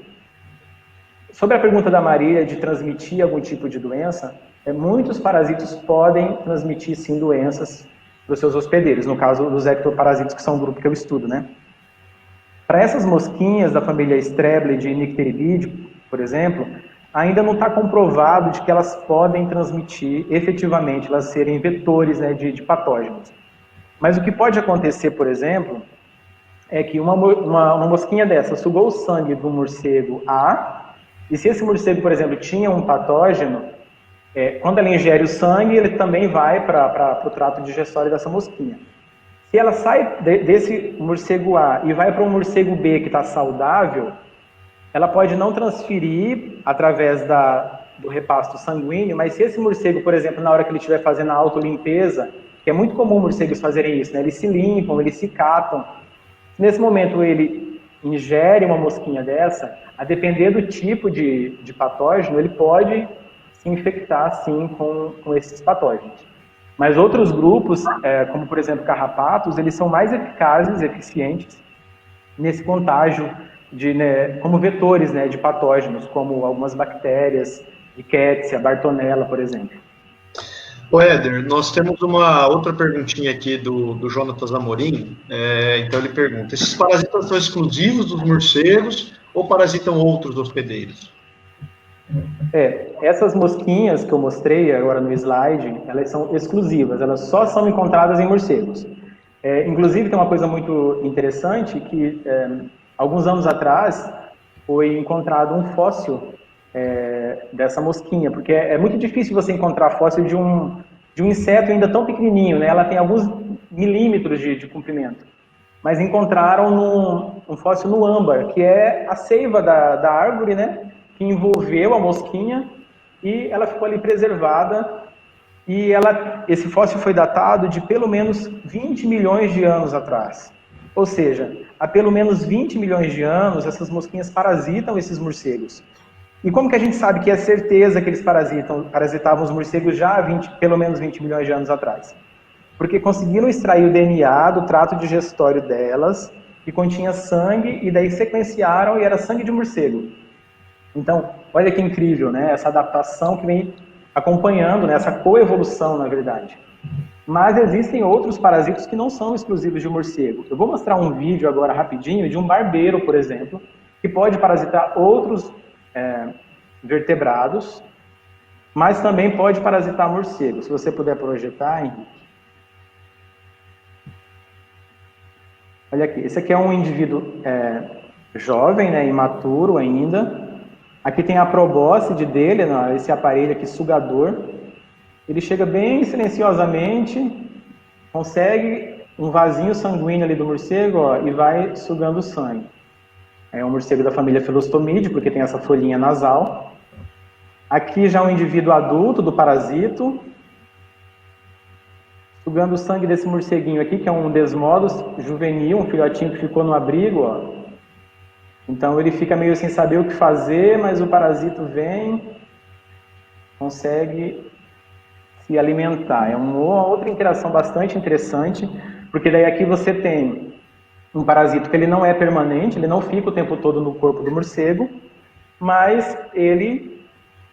[SPEAKER 3] Sobre a pergunta da Maria de transmitir algum tipo de doença, muitos parasitos podem transmitir sim doenças para os seus hospedeiros, no caso dos ectoparasitos, que são o grupo que eu estudo, né? Para essas mosquinhas da família Strebleidae e Nycteribidae, por exemplo, ainda não está comprovado de que elas podem transmitir efetivamente, elas serem vetores, né, de patógenos. Mas o que pode acontecer, por exemplo, é que uma mosquinha dessa sugou o sangue do morcego A, e se esse morcego, por exemplo, tinha um patógeno, quando ela ingere o sangue, ele também vai para o trato digestório dessa mosquinha. Se ela sai desse morcego A e vai para um morcego B que está saudável, ela pode não transferir através do repasto sanguíneo, mas se esse morcego, por exemplo, na hora que ele estiver fazendo a autolimpeza, que é muito comum morcegos fazerem isso, né? Eles se limpam, eles se catam. Nesse momento ele ingere uma mosquinha dessa, a depender do tipo de patógeno, ele pode se infectar, sim, com esses patógenos. Mas outros grupos, como por exemplo carrapatos, eles são mais eficazes, eficientes nesse contágio como vetores, né, de patógenos, como algumas bactérias, Rickettsia, Bartonella, por exemplo.
[SPEAKER 1] Ô Éder, nós temos uma outra perguntinha aqui do Jonatas Amorim. Então ele pergunta, esses parasitas são exclusivos dos morcegos ou parasitam outros hospedeiros?
[SPEAKER 3] Essas mosquinhas que eu mostrei agora no slide, elas são exclusivas, elas só são encontradas em morcegos. Inclusive tem uma coisa muito interessante que alguns anos atrás foi encontrado um fóssil dessa mosquinha, porque é muito difícil você encontrar fóssil de um inseto ainda tão pequenininho, né? Ela tem alguns milímetros de comprimento. Mas encontraram um fóssil no âmbar, que é a seiva da árvore, né? Que envolveu a mosquinha e ela ficou ali preservada. E esse fóssil foi datado de pelo menos 20 milhões de anos atrás. Ou seja, há pelo menos 20 milhões de anos, essas mosquinhas parasitam esses morcegos. E como que a gente sabe que é certeza que eles parasitavam os morcegos já há pelo menos 20 milhões de anos atrás? Porque conseguiram extrair o DNA do trato digestório delas, que continha sangue, e daí sequenciaram e era sangue de morcego. Então, olha que incrível, né? Essa adaptação que vem acompanhando, né? Essa coevolução, na verdade. Mas existem outros parasitos que não são exclusivos de morcego. Eu vou mostrar um vídeo agora rapidinho de um barbeiro, por exemplo, que pode parasitar outros vertebrados, mas também pode parasitar morcegos. Se você puder projetar, Henrique. Olha aqui, esse aqui é um indivíduo jovem, né, imaturo ainda. Aqui tem a probóscide dele, né, esse aparelho aqui sugador. Ele chega bem silenciosamente, consegue um vasinho sanguíneo ali do morcego, ó, e vai sugando o sangue. É um morcego da família Philostomidae, porque tem essa folhinha nasal. Aqui já um indivíduo adulto do parasito, sugando o sangue desse morceguinho aqui, que é um Desmodus juvenil, um filhotinho que ficou no abrigo, ó. Então ele fica meio sem saber o que fazer, mas o parasito vem, consegue se alimentar. É uma outra interação bastante interessante, porque daí aqui você tem um parasito que ele não é permanente, ele não fica o tempo todo no corpo do morcego, mas ele,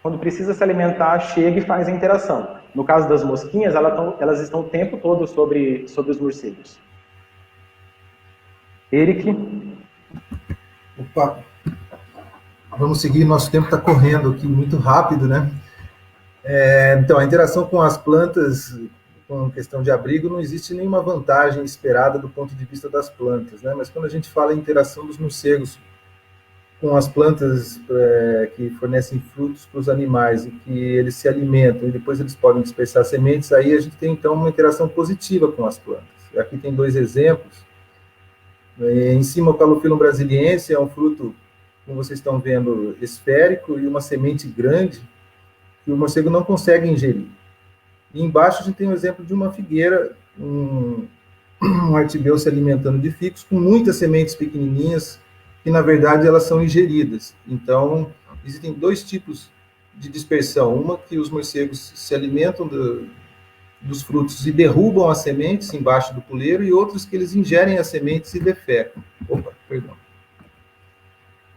[SPEAKER 3] quando precisa se alimentar, chega e faz a interação. No caso das mosquinhas, elas estão o tempo todo sobre os morcegos. Eric?
[SPEAKER 4] Opa, vamos seguir, nosso tempo está correndo aqui muito rápido, né? Então, a interação com as plantas, com questão de abrigo, não existe nenhuma vantagem esperada do ponto de vista das plantas, né? Mas quando a gente fala em interação dos morcegos com as plantas que fornecem frutos para os animais e que eles se alimentam e depois eles podem dispersar sementes, aí a gente tem então uma interação positiva com as plantas. Aqui tem 2 exemplos. Em cima, o Calophyllum brasiliense é um fruto, como vocês estão vendo, esférico e uma semente grande que o morcego não consegue ingerir. E embaixo a gente tem um exemplo de uma figueira, um artibeu se alimentando de figos com muitas sementes pequenininhas que, na verdade, elas são ingeridas. Então, existem 2 tipos de dispersão. Uma que os morcegos se alimentam dos frutos e derrubam as sementes embaixo do puleiro, e outros que eles ingerem as sementes e defecam.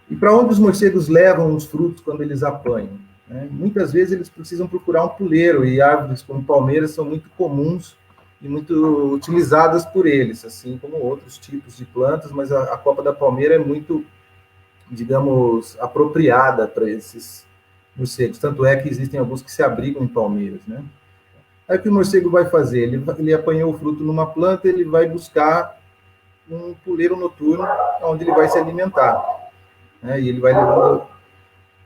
[SPEAKER 4] E para onde os morcegos levam os frutos quando eles apanham? Muitas vezes eles precisam procurar um puleiro, e árvores como palmeiras são muito comuns e muito utilizadas por eles, assim como outros tipos de plantas, mas a copa da palmeira é muito, digamos, apropriada para esses morcegos. Tanto é que existem alguns que se abrigam em palmeiras, né? Aí o que o morcego vai fazer? Ele apanhou o fruto numa planta, ele vai buscar um puleiro noturno onde ele vai se alimentar, né? E ele vai levando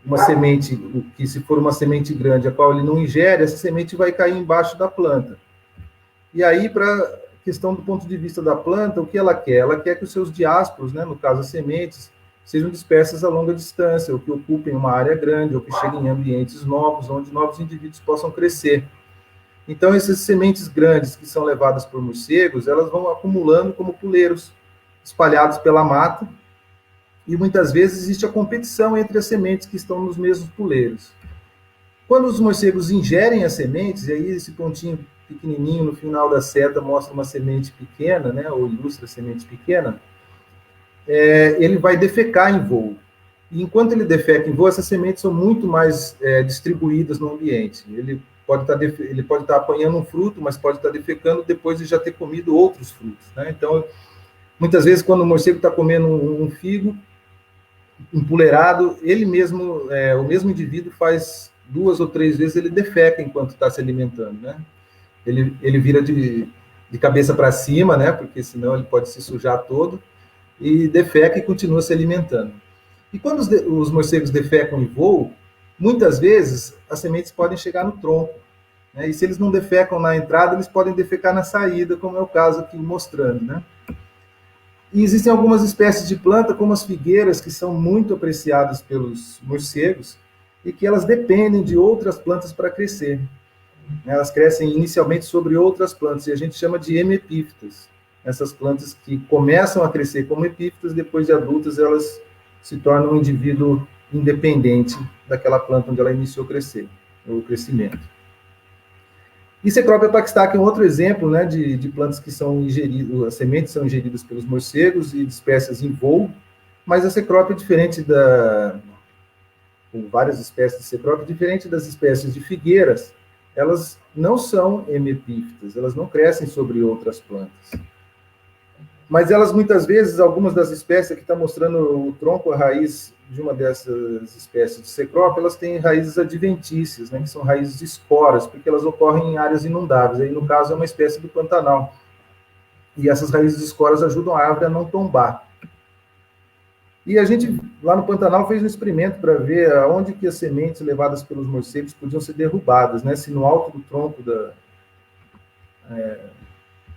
[SPEAKER 4] uma semente, que se for uma semente grande, a qual ele não ingere, essa semente vai cair embaixo da planta. E aí, para a questão do ponto de vista da planta, o que ela quer? Ela quer que os seus diásporos, né, no caso as sementes, sejam dispersas a longa distância, ou que ocupem uma área grande, ou que cheguem em ambientes novos, onde novos indivíduos possam crescer. Então, essas sementes grandes que são levadas por morcegos, elas vão acumulando como puleiros, espalhados pela mata, e muitas vezes existe a competição entre as sementes que estão nos mesmos puleiros. Quando os morcegos ingerem as sementes, e aí esse pontinho pequenininho no final da seta mostra uma semente pequena, né, ou ilustra a semente pequena, ele vai defecar em voo. E enquanto ele defeca em voo, essas sementes são muito mais distribuídas no ambiente. Ele pode estar apanhando um fruto, mas pode estar defecando depois de já ter comido outros frutos, né? Então, muitas vezes, quando o morcego está comendo um figo empoleirado, ele mesmo, o mesmo indivíduo faz 2 ou 3 vezes, ele defeca enquanto está se alimentando, né? Ele vira de cabeça para cima, né? Porque senão ele pode se sujar todo, e defeca e continua se alimentando. E quando os morcegos defecam em voo, muitas vezes as sementes podem chegar no tronco, né? E se eles não defecam na entrada, eles podem defecar na saída, como é o caso aqui mostrando, né? E existem algumas espécies de planta, como as figueiras, que são muito apreciadas pelos morcegos e que elas dependem de outras plantas para crescer. Elas crescem inicialmente sobre outras plantas, e a gente chama de hemepífitas. Essas plantas que começam a crescer como epífitas, depois de adultas, elas se tornam um indivíduo independente daquela planta onde ela iniciou o crescimento. E Cecropia taxitaca é um outro exemplo, né, de plantas que são ingeridas, as sementes são ingeridas pelos morcegos e dispersas em voo, mas a Cecropia é diferente com várias espécies de Cecropia, diferente das espécies de figueiras, elas não são hemepífitas, elas não crescem sobre outras plantas. Mas elas, muitas vezes, algumas das espécies, aqui está mostrando o tronco, a raiz de uma dessas espécies de Cecropia, elas têm raízes adventícias, né, que são raízes de esporas, porque elas ocorrem em áreas inundáveis. Aí, no caso, é uma espécie do Pantanal. E essas raízes de esporas ajudam a árvore a não tombar. E a gente, lá no Pantanal, fez um experimento para ver aonde que as sementes levadas pelos morcegos podiam ser derrubadas, né, se no alto do tronco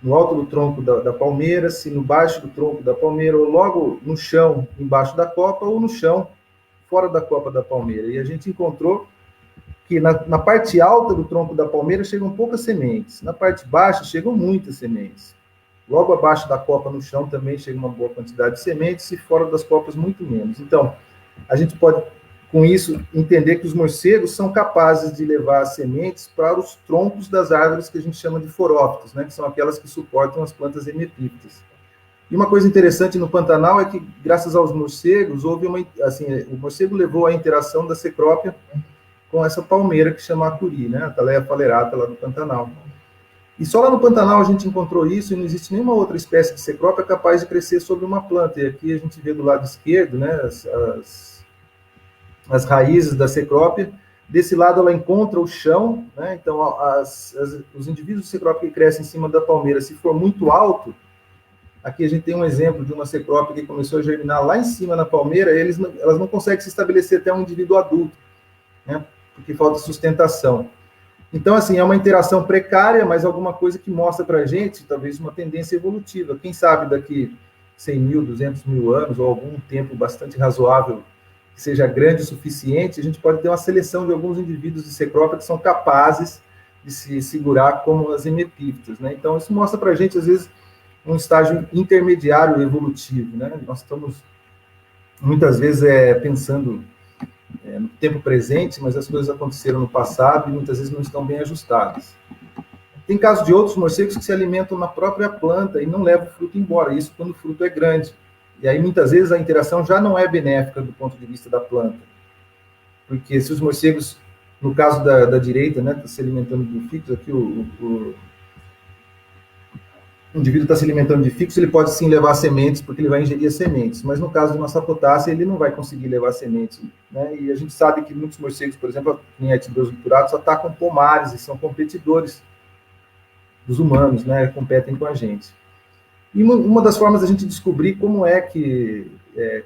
[SPEAKER 4] no alto do tronco da palmeira, se no baixo do tronco da palmeira, ou logo no chão, embaixo da copa, ou no chão, fora da copa da palmeira. E a gente encontrou que na parte alta do tronco da palmeira chegam poucas sementes, na parte baixa chegam muitas sementes. Logo abaixo da copa, no chão, também chega uma boa quantidade de sementes, e fora das copas, muito menos. Então, a gente pode, com isso, entender que os morcegos são capazes de levar as sementes para os troncos das árvores que a gente chama de forófitos, né, que são aquelas que suportam as plantas hemipífitas. E uma coisa interessante no Pantanal é que, graças aos morcegos, houve o morcego levou a interação da cecrópia com essa palmeira que chama acuri, né, a Thaleia phalerata lá do Pantanal. E só lá no Pantanal a gente encontrou isso, e não existe nenhuma outra espécie de cecrópia capaz de crescer sobre uma planta. E aqui a gente vê do lado esquerdo, né, as raízes da cecrópia. Desse lado ela encontra o chão, né, então os indivíduos de cecrópia que crescem em cima da palmeira, se for muito alto, aqui a gente tem um exemplo de uma cecrópia que começou a germinar lá em cima na palmeira, elas não conseguem se estabelecer até um indivíduo adulto, né, porque falta sustentação. Então, assim, é uma interação precária, mas alguma coisa que mostra para a gente, talvez, uma tendência evolutiva. Quem sabe daqui 100 mil, 200 mil anos, ou algum tempo bastante razoável, que seja grande o suficiente, a gente pode ter uma seleção de alguns indivíduos de cecrópia que são capazes de se segurar como as hemipífitas, né? Então, isso mostra para a gente, às vezes, um estágio intermediário evolutivo, né? Nós estamos, muitas vezes, pensando no tempo presente, mas as coisas aconteceram no passado e muitas vezes não estão bem ajustadas. Tem casos de outros morcegos que se alimentam na própria planta e não levam o fruto embora, isso quando o fruto é grande. E aí, muitas vezes, a interação já não é benéfica do ponto de vista da planta. Porque se os morcegos, no caso da direita, né, está se alimentando do fixo, aqui o indivíduo está se alimentando de fixo, ele pode sim levar sementes, porque ele vai ingerir as sementes, mas no caso de uma sapotácea, ele não vai conseguir levar sementes, né? E a gente sabe que muitos morcegos, por exemplo, em Ectodoros vituratus, atacam pomares e são competidores dos humanos, né? Competem com a gente. E uma das formas da gente descobrir como é que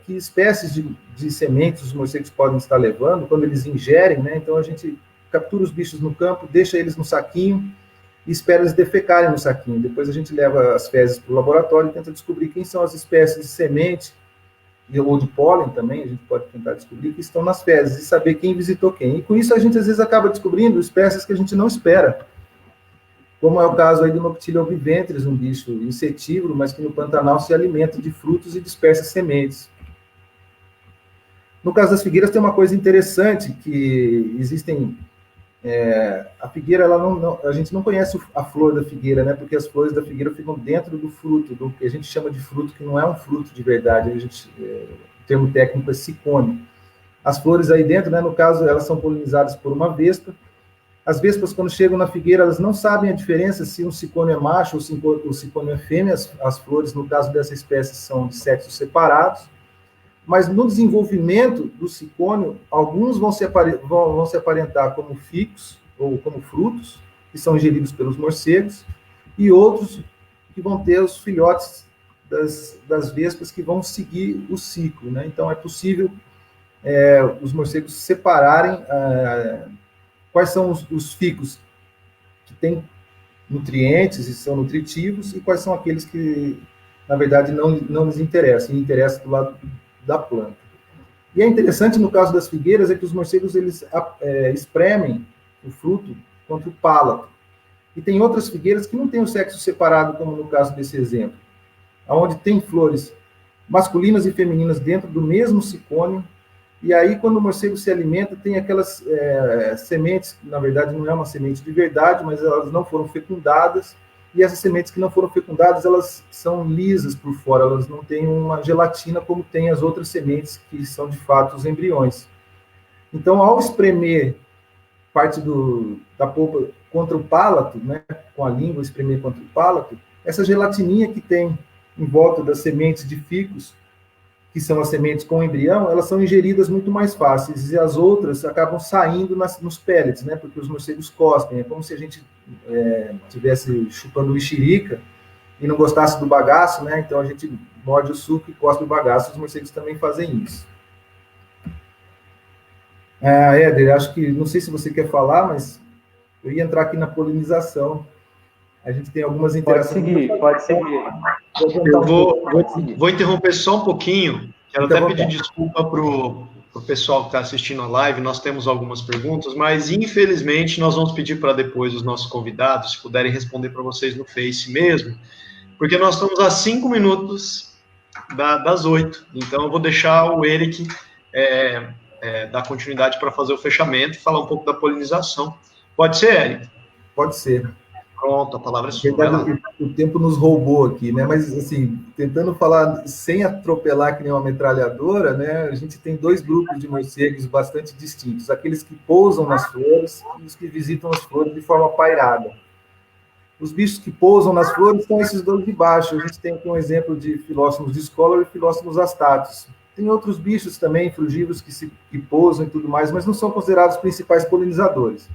[SPEAKER 4] espécies de sementes os morcegos podem estar levando, quando eles ingerem, né? Então a gente captura os bichos no campo, deixa eles no saquinho, e espera eles defecarem no saquinho. Depois a gente leva as fezes para o laboratório e tenta descobrir quem são as espécies de semente, ou de pólen também, a gente pode tentar descobrir, que estão nas fezes, e saber quem visitou quem. E com isso a gente às vezes acaba descobrindo espécies que a gente não espera, como é o caso aí do Noctilia obiventris, um bicho insetívoro, mas que no Pantanal se alimenta de frutos e dispersa sementes. No caso das figueiras tem uma coisa interessante, que existem... a figueira, a gente não conhece a flor da figueira, né? Porque as flores da figueira ficam dentro do fruto, do que a gente chama de fruto, que não é um fruto de verdade. O termo técnico é sicônio. As flores aí dentro, né, no caso, elas são polinizadas por uma vespa. As vespas, quando chegam na figueira, elas não sabem a diferença se um sicônio é macho ou o sicônio é fêmea. As flores, no caso dessa espécie, são de sexos separados. Mas no desenvolvimento do sicônio, alguns vão se aparentar como ficos, ou como frutos, que são ingeridos pelos morcegos, e outros que vão ter os filhotes das vespas que vão seguir o ciclo, né? Então, é possível os morcegos separarem quais são os ficos que têm nutrientes e são nutritivos, e quais são aqueles que, na verdade, não lhes interessam, e interessam do lado da planta. E é interessante no caso das figueiras é que os morcegos eles espremem o fruto contra o palato. E tem outras figueiras que não têm o sexo separado, como no caso desse exemplo, onde tem flores masculinas e femininas dentro do mesmo sicônio. E aí, quando o morcego se alimenta, tem aquelas sementes, que na verdade não é uma semente de verdade, mas elas não foram fecundadas. E essas sementes que não foram fecundadas, elas são lisas por fora, elas não têm uma gelatina como tem as outras sementes, que são de fato os embriões. Então, ao espremer parte da polpa contra o palato, né, com a língua espremer contra o palato, essa gelatininha que tem em volta das sementes de ficus, que são as sementes com embrião, elas são ingeridas muito mais fáceis, e as outras acabam saindo nos pellets, né, porque os morcegos cospem. É como se a gente estivesse chupando mexerica e não gostasse do bagaço, né, então a gente morde o suco e cospe o bagaço. Os morcegos também fazem isso. Éder, acho que, não sei se você quer falar, mas eu ia entrar aqui na polinização. A gente tem algumas interações.
[SPEAKER 3] Pode seguir.
[SPEAKER 1] Eu vou interromper só um pouquinho. Quero até pedir desculpa para o pessoal que está assistindo a live. Nós temos algumas perguntas, mas infelizmente nós vamos pedir para depois os nossos convidados, se puderem responder para vocês no Face mesmo, porque nós estamos a 5 minutos das 8. Então eu vou deixar o Eric dar continuidade para fazer o fechamento e falar um pouco da polinização. Pode ser, Eric?
[SPEAKER 4] Pode ser.
[SPEAKER 1] Pronto, a palavra é sua.
[SPEAKER 4] O tempo nos roubou aqui, né? Mas, assim, tentando falar sem atropelar que nem uma metralhadora, né? A gente tem 2 grupos de morcegos bastante distintos. Aqueles que pousam nas flores e os que visitam as flores de forma pairada. Os bichos que pousam nas flores são esses 2 de baixo. A gente tem aqui um exemplo de Phyllostomus discolor e Phyllostomus astatus. Tem outros bichos também, frugívoros, que pousam e tudo mais, mas não são considerados os principais polinizadores.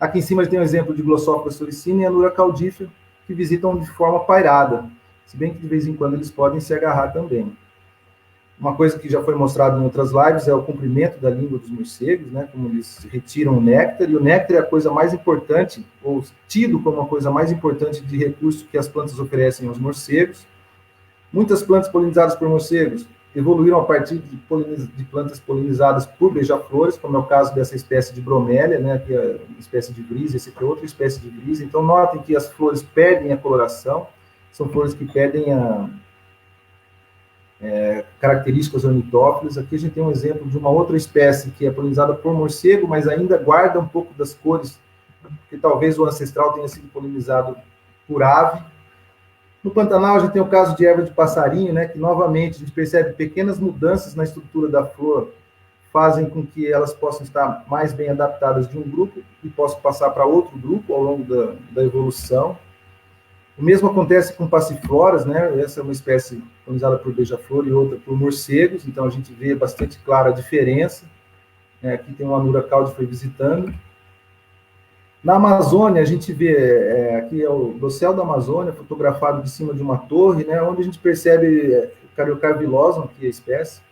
[SPEAKER 4] Aqui em cima tem um exemplo de Glossopora soricina e Anura caudífera, que visitam de forma pairada, se bem que de vez em quando eles podem se agarrar também. Uma coisa que já foi mostrada em outras lives é o comprimento da língua dos morcegos, né, como eles retiram o néctar, e o néctar é a coisa mais importante, ou tido como a coisa mais importante de recurso que as plantas oferecem aos morcegos. Muitas plantas polinizadas por morcegos evoluíram a partir de plantas polinizadas por beija-flores, como é o caso dessa espécie de bromélia, né, que é uma espécie de brisa, essa aqui é outra espécie de brisa. Então, notem que as flores perdem a coloração, são flores que perdem características ornitófilas. Aqui a gente tem um exemplo de uma outra espécie que é polinizada por morcego, mas ainda guarda um pouco das cores, que talvez o ancestral tenha sido polinizado por ave. No Pantanal, a gente tem o caso de erva de passarinho, né, que, novamente, a gente percebe pequenas mudanças na estrutura da flor, fazem com que elas possam estar mais bem adaptadas de um grupo e possam passar para outro grupo ao longo da evolução. O mesmo acontece com passifloras, né, essa é uma espécie polinizada por beija-flor e outra por morcegos, então a gente vê bastante clara a diferença. Aqui tem uma Anura caudífera visitando. Na Amazônia, a gente vê, aqui é o dossel da Amazônia, fotografado de cima de uma torre, né, onde a gente percebe Cariocar vilosum, que é a espécie.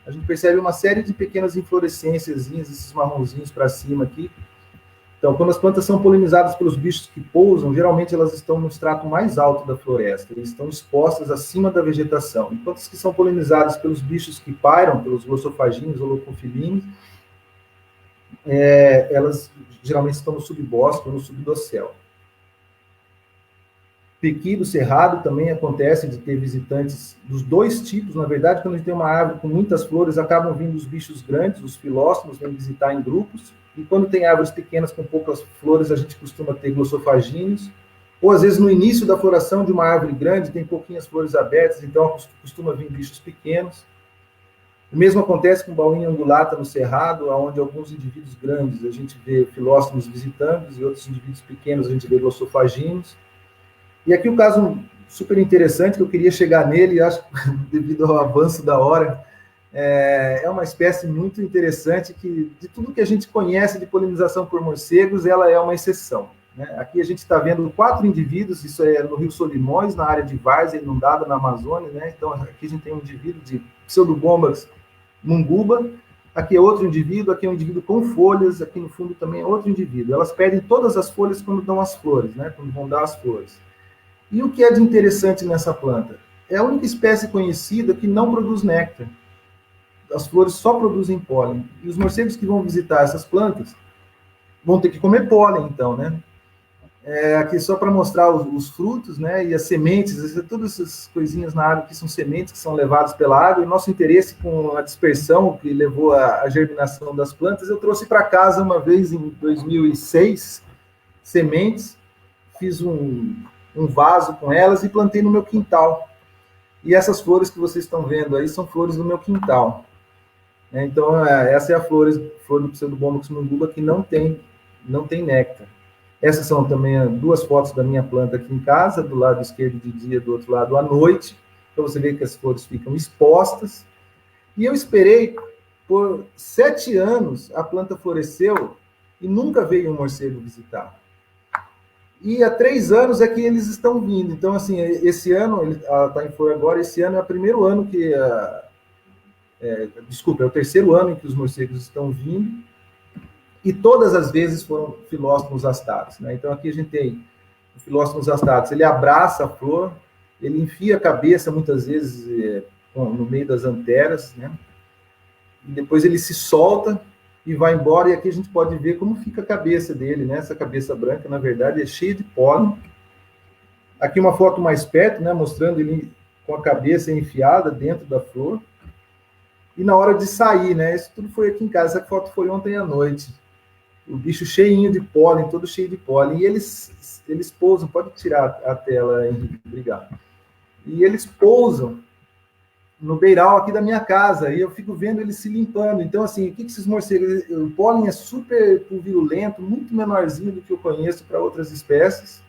[SPEAKER 4] A gente percebe uma série de pequenas inflorescências, esses marronzinhos para cima aqui. Então, quando as plantas são polinizadas pelos bichos que pousam, geralmente elas estão no estrato mais alto da floresta, eles estão expostas acima da vegetação. Enquanto as que são polinizadas pelos bichos que pairam, pelos glossofaginhos ou locofilinos, elas geralmente estão no subbosque ou no subdossel. Pequi do cerrado também acontece de ter visitantes dos 2 tipos. Na verdade, quando a gente tem uma árvore com muitas flores, acabam vindo os bichos grandes, os filóstomos, vêm visitar em grupos. E quando tem árvores pequenas com poucas flores, a gente costuma ter glossofagíneos. Ou, às vezes, no início da floração de uma árvore grande, tem pouquinhas flores abertas, então costuma vir bichos pequenos. O mesmo acontece com Bauhinia ungulata no cerrado, onde alguns indivíduos grandes a gente vê filóstomos visitando, e outros indivíduos pequenos a gente vê glossofaginos. E aqui o caso super interessante, que eu queria chegar nele, acho devido ao avanço da hora, é uma espécie muito interessante que, de tudo que a gente conhece de polinização por morcegos, ela é uma exceção. Né? Aqui a gente está vendo 4 indivíduos, isso é no Rio Solimões, na área de várzea inundada na Amazônia, né? Então aqui a gente tem um indivíduo de Pseudobombas munguba, aqui é outro indivíduo, aqui é um indivíduo com folhas, aqui no fundo também é outro indivíduo. Elas perdem todas as folhas quando dão as flores, né? Quando vão dar as flores. E o que é de interessante nessa planta? É a única espécie conhecida que não produz néctar. As flores só produzem pólen. E os morcegos que vão visitar essas plantas vão ter que comer pólen, então, né? Aqui só para mostrar os frutos, né? E as sementes, todas essas coisinhas na água que são sementes que são levadas pela água. E nosso interesse com a dispersão que levou à germinação das plantas, eu trouxe para casa uma vez em 2006 sementes, fiz um vaso com elas e plantei no meu quintal. E essas flores que vocês estão vendo aí são flores do meu quintal. Então, essa é a flor do Pseudobombus munguba que não tem néctar. Essas são também 2 fotos da minha planta aqui em casa, do lado esquerdo de dia, do outro lado à noite, para você ver que as flores ficam expostas. E eu esperei, por 7 anos, a planta floresceu e nunca veio um morcego visitar. E há 3 anos é que eles estão vindo. Então, assim, esse ano, ela está em flor agora, esse ano é o primeiro ano que... é o terceiro ano em que os morcegos estão vindo. E todas as vezes foram filóstomos astados, né? Então, aqui a gente tem o Philostomos astatus, ele abraça a flor, ele enfia a cabeça, muitas vezes, no meio das anteras, né? E depois ele se solta e vai embora, e aqui a gente pode ver como fica a cabeça dele, né? Essa cabeça branca, na verdade, é cheia de pólen. Aqui uma foto mais perto, né? Mostrando ele com a cabeça enfiada dentro da flor. E na hora de sair, né? Isso tudo foi aqui em casa, essa foto foi ontem à noite. O bicho cheinho de pólen, todo cheio de pólen. E eles pousam, pode tirar a tela, Henrique, obrigado. E eles pousam no beiral aqui da minha casa, e eu fico vendo eles se limpando. Então, assim, o que esses morcegos... O pólen é super virulento, muito menorzinho do que eu conheço para outras espécies,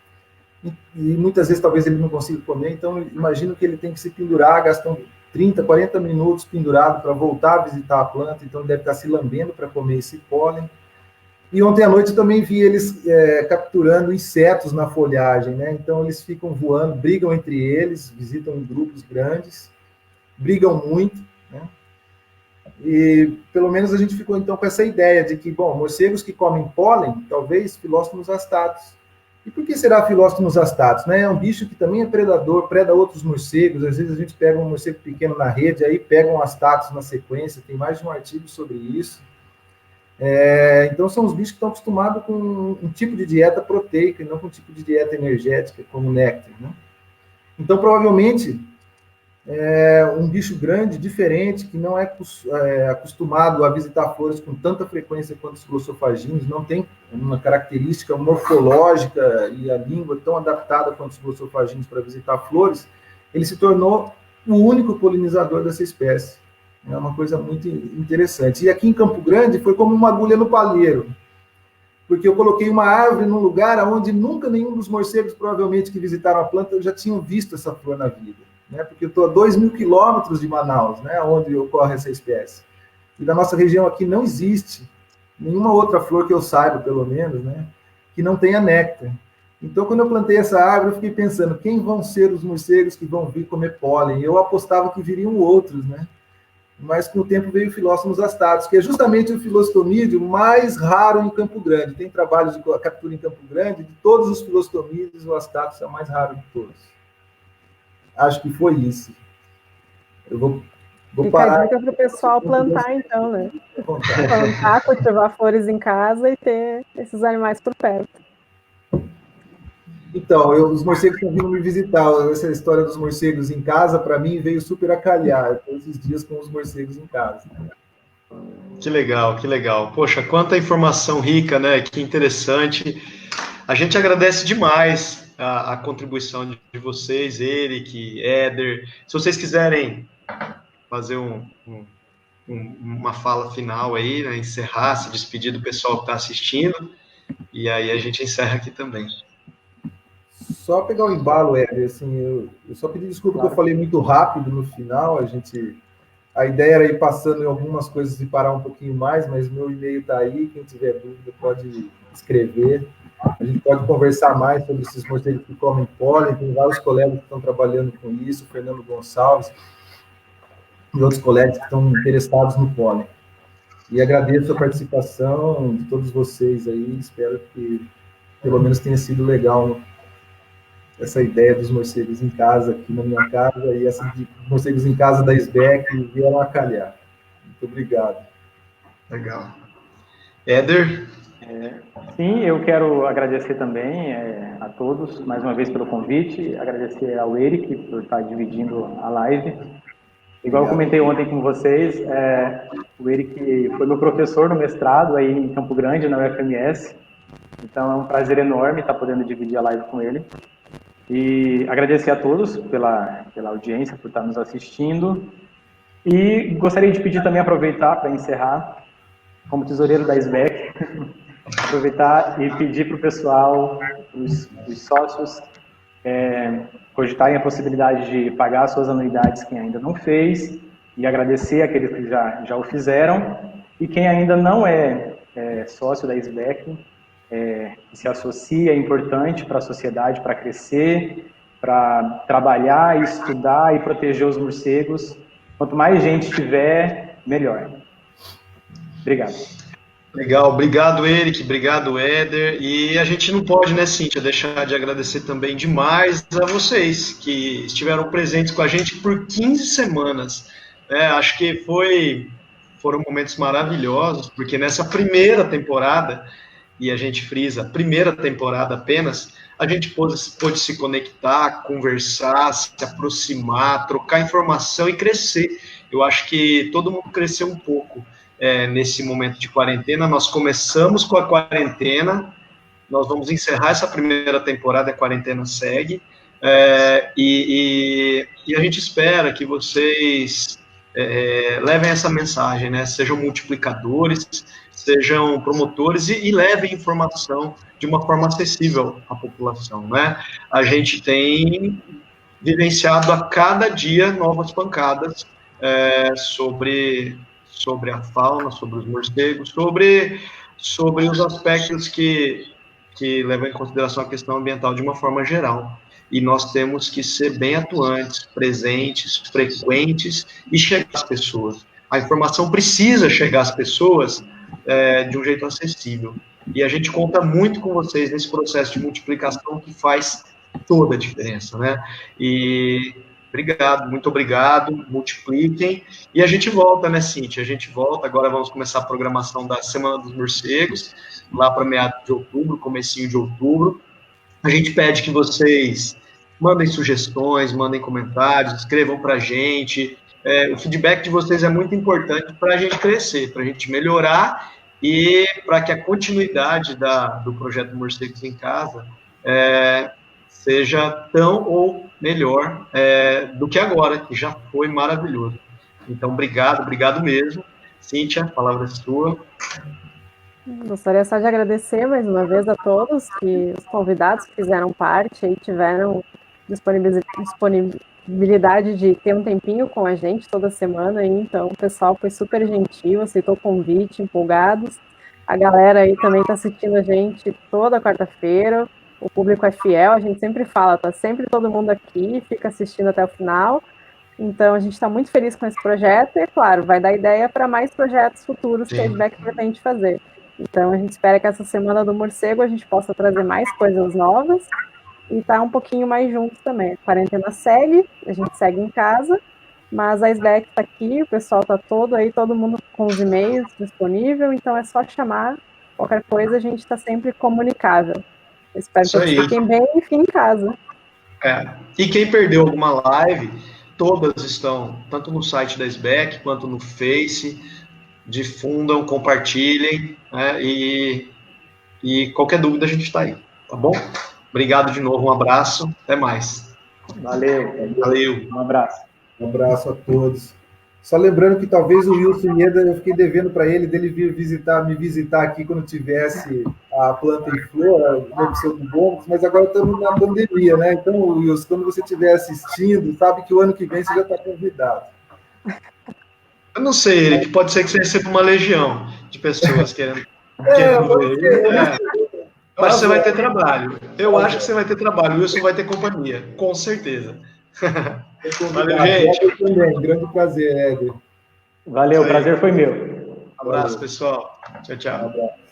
[SPEAKER 4] e muitas vezes talvez ele não consiga comer, então imagino que ele tem que se pendurar, gastam 30, 40 minutos pendurado para voltar a visitar a planta, então ele deve estar se lambendo para comer esse pólen. E ontem à noite eu também vi eles capturando insetos na folhagem, né? Então eles ficam voando, brigam entre eles, visitam em grupos grandes, brigam muito, né? E pelo menos a gente ficou então com essa ideia de que, bom, morcegos que comem pólen, talvez Philostomos astatus. E por que será Philostomos astatus? Né? É um bicho que também é predador, preda outros morcegos. Às vezes a gente pega um morcego pequeno na rede, aí pega um astatus na sequência, tem mais de um artigo sobre isso. Então são os bichos que estão acostumados com um tipo de dieta proteica e não com um tipo de dieta energética, como o néctar, né? Então provavelmente um bicho grande, diferente, que não é acostumado a visitar flores com tanta frequência quanto os glossofaginhos, não tem uma característica morfológica e a língua tão adaptada quanto os glossofaginhos para visitar flores, ele se tornou o único polinizador dessa espécie. É uma coisa muito interessante. E aqui em Campo Grande foi como uma agulha no palheiro, porque eu coloquei uma árvore num lugar onde nunca nenhum dos morcegos, provavelmente, que visitaram a planta, já tinham visto essa flor na vida, né? Porque eu estou a 2.000 quilômetros de Manaus, né? Onde ocorre essa espécie. E da nossa região aqui não existe nenhuma outra flor que eu saiba, pelo menos, né? Que não tenha néctar. Então, quando eu plantei essa árvore, eu fiquei pensando, quem vão ser os morcegos que vão vir comer pólen? Eu apostava que viriam outros, né? Mas com o tempo veio o Philostomos astatus, que é justamente o filostomídeo mais raro em Campo Grande. Tem trabalhos de captura em Campo Grande, de todos os filostomídeos, o astatus é o mais raro de todos. Acho que foi isso. Eu vou parar.
[SPEAKER 2] Fica a dica para o pessoal plantar, então, né? Plantar, cultivar flores em casa e ter esses animais por perto.
[SPEAKER 4] Então, os morcegos estão vindo me visitar. Essa história dos morcegos em casa, para mim, veio super a calhar. Todos os dias com os morcegos em casa.
[SPEAKER 1] Que legal, que legal. Poxa, quanta informação rica, né? Que interessante. A gente agradece demais a contribuição de vocês, Eric, Éder. Se vocês quiserem fazer uma fala final aí, né? Encerrar, se despedir do pessoal que está assistindo, e aí a gente encerra aqui também.
[SPEAKER 4] Só pegar o embalo, Éder, assim, eu só pedi desculpa que eu falei muito rápido no final, a ideia era ir passando em algumas coisas e parar um pouquinho mais, mas meu e-mail está aí, quem tiver dúvida pode escrever, a gente pode conversar mais sobre esses morcegos que comem pólen, tem vários colegas que estão trabalhando com isso, Fernando Gonçalves e outros colegas que estão interessados no pólen. E agradeço a participação de todos vocês aí, espero que pelo menos tenha sido legal essa ideia dos morcegos em casa, aqui na minha casa, e essa de morcegos em casa da SBEC vieram a calhar. Muito obrigado.
[SPEAKER 1] Legal. Éder?
[SPEAKER 3] Sim, eu quero agradecer também a todos, mais uma vez, pelo convite, agradecer ao Eric por estar dividindo a live. Igual eu comentei ontem com vocês, o Eric foi meu professor no mestrado aí em Campo Grande, na UFMS, então é um prazer enorme estar podendo dividir a live com ele. E agradecer a todos pela audiência, por estar nos assistindo. E gostaria de pedir também, aproveitar para encerrar, como tesoureiro da SBEC, aproveitar e pedir para o pessoal, os sócios, cogitarem a possibilidade de pagar suas anuidades quem ainda não fez, e agradecer aqueles que já o fizeram. E quem ainda não é sócio da SBEC, que se associa, é importante para a sociedade, para crescer, para trabalhar, estudar e proteger os morcegos. Quanto mais gente tiver, melhor. Obrigado.
[SPEAKER 1] Legal, obrigado, Eric, obrigado, Éder. E a gente não pode, né, Cíntia, deixar de agradecer também demais a vocês que estiveram presentes com a gente por 15 semanas. Acho que foram momentos maravilhosos, porque nessa primeira temporada, e a gente frisa, primeira temporada apenas, a gente pôde se conectar, conversar, se aproximar, trocar informação e crescer. Eu acho que todo mundo cresceu um pouco nesse momento de quarentena. Nós começamos com a quarentena, nós vamos encerrar essa primeira temporada, a quarentena segue, e a gente espera que vocês levem essa mensagem, né? Sejam multiplicadores, sejam promotores e levem informação de uma forma acessível à população, né? A gente tem vivenciado a cada dia novas pancadas sobre a fauna, sobre os morcegos, sobre os aspectos que levam em consideração a questão ambiental de uma forma geral. E nós temos que ser bem atuantes, presentes, frequentes e chegar às pessoas. A informação precisa chegar às pessoas de um jeito acessível. E a gente conta muito com vocês nesse processo de multiplicação que faz toda a diferença, né? E obrigado, muito obrigado, multipliquem. E a gente volta, né, Cíntia? A gente volta, agora vamos começar a programação da Semana dos Morcegos, lá para meados de outubro, comecinho de outubro. A gente pede que vocês mandem sugestões, mandem comentários, escrevam para a gente. O feedback de vocês é muito importante para a gente crescer, para a gente melhorar e para que a continuidade do projeto Morcegos em Casa seja tão ou melhor do que agora, que já foi maravilhoso. Então, obrigado mesmo. Cíntia, a palavra é sua.
[SPEAKER 2] Gostaria só de agradecer mais uma vez a todos que os convidados que fizeram parte e tiveram disponibilidade de ter um tempinho com a gente toda semana. Aí, então, o pessoal foi super gentil, aceitou o convite, empolgados. A galera aí também está assistindo a gente toda quarta-feira. O público é fiel, a gente sempre fala, tá sempre todo mundo aqui, fica assistindo até o final. Então, a gente está muito feliz com esse projeto e, claro, vai dar ideia para mais projetos futuros que a SBEC pretende fazer. Então, a gente espera que essa Semana do Morcego a gente possa trazer mais coisas novas e estar um pouquinho mais juntos também. A quarentena segue, a gente segue em casa, mas a SBEC está aqui, o pessoal está todo aí, todo mundo com os e-mails disponível, então é só chamar, qualquer coisa a gente está sempre comunicável. Eu espero que vocês fiquem bem e fiquem em casa.
[SPEAKER 1] E quem perdeu alguma live, todas estão, tanto no site da SBEC, quanto no Face. Difundam, compartilhem, né, e qualquer dúvida a gente está aí, tá bom? Obrigado de novo, um abraço, até mais.
[SPEAKER 3] Valeu. Um abraço.
[SPEAKER 4] Um abraço a todos. Só lembrando que talvez o Wilson Ieda, eu fiquei devendo para dele vir me visitar aqui quando tivesse a planta em flor, na opção do Bombos, mas agora estamos na pandemia, né? Então, Wilson, quando você estiver assistindo, sabe que o ano que vem você já está convidado.
[SPEAKER 1] Eu não sei, Eric, pode ser que você receba uma legião de pessoas querendo ver. Eu acho que você vai ter trabalho. Eu acho que você vai ter trabalho. O Wilson vai ter companhia, com certeza. Valeu, gente.
[SPEAKER 4] Também. Grande prazer, Éder.
[SPEAKER 3] Valeu, o prazer foi meu.
[SPEAKER 1] Um abraço, pessoal. Tchau, tchau.
[SPEAKER 4] Um abraço.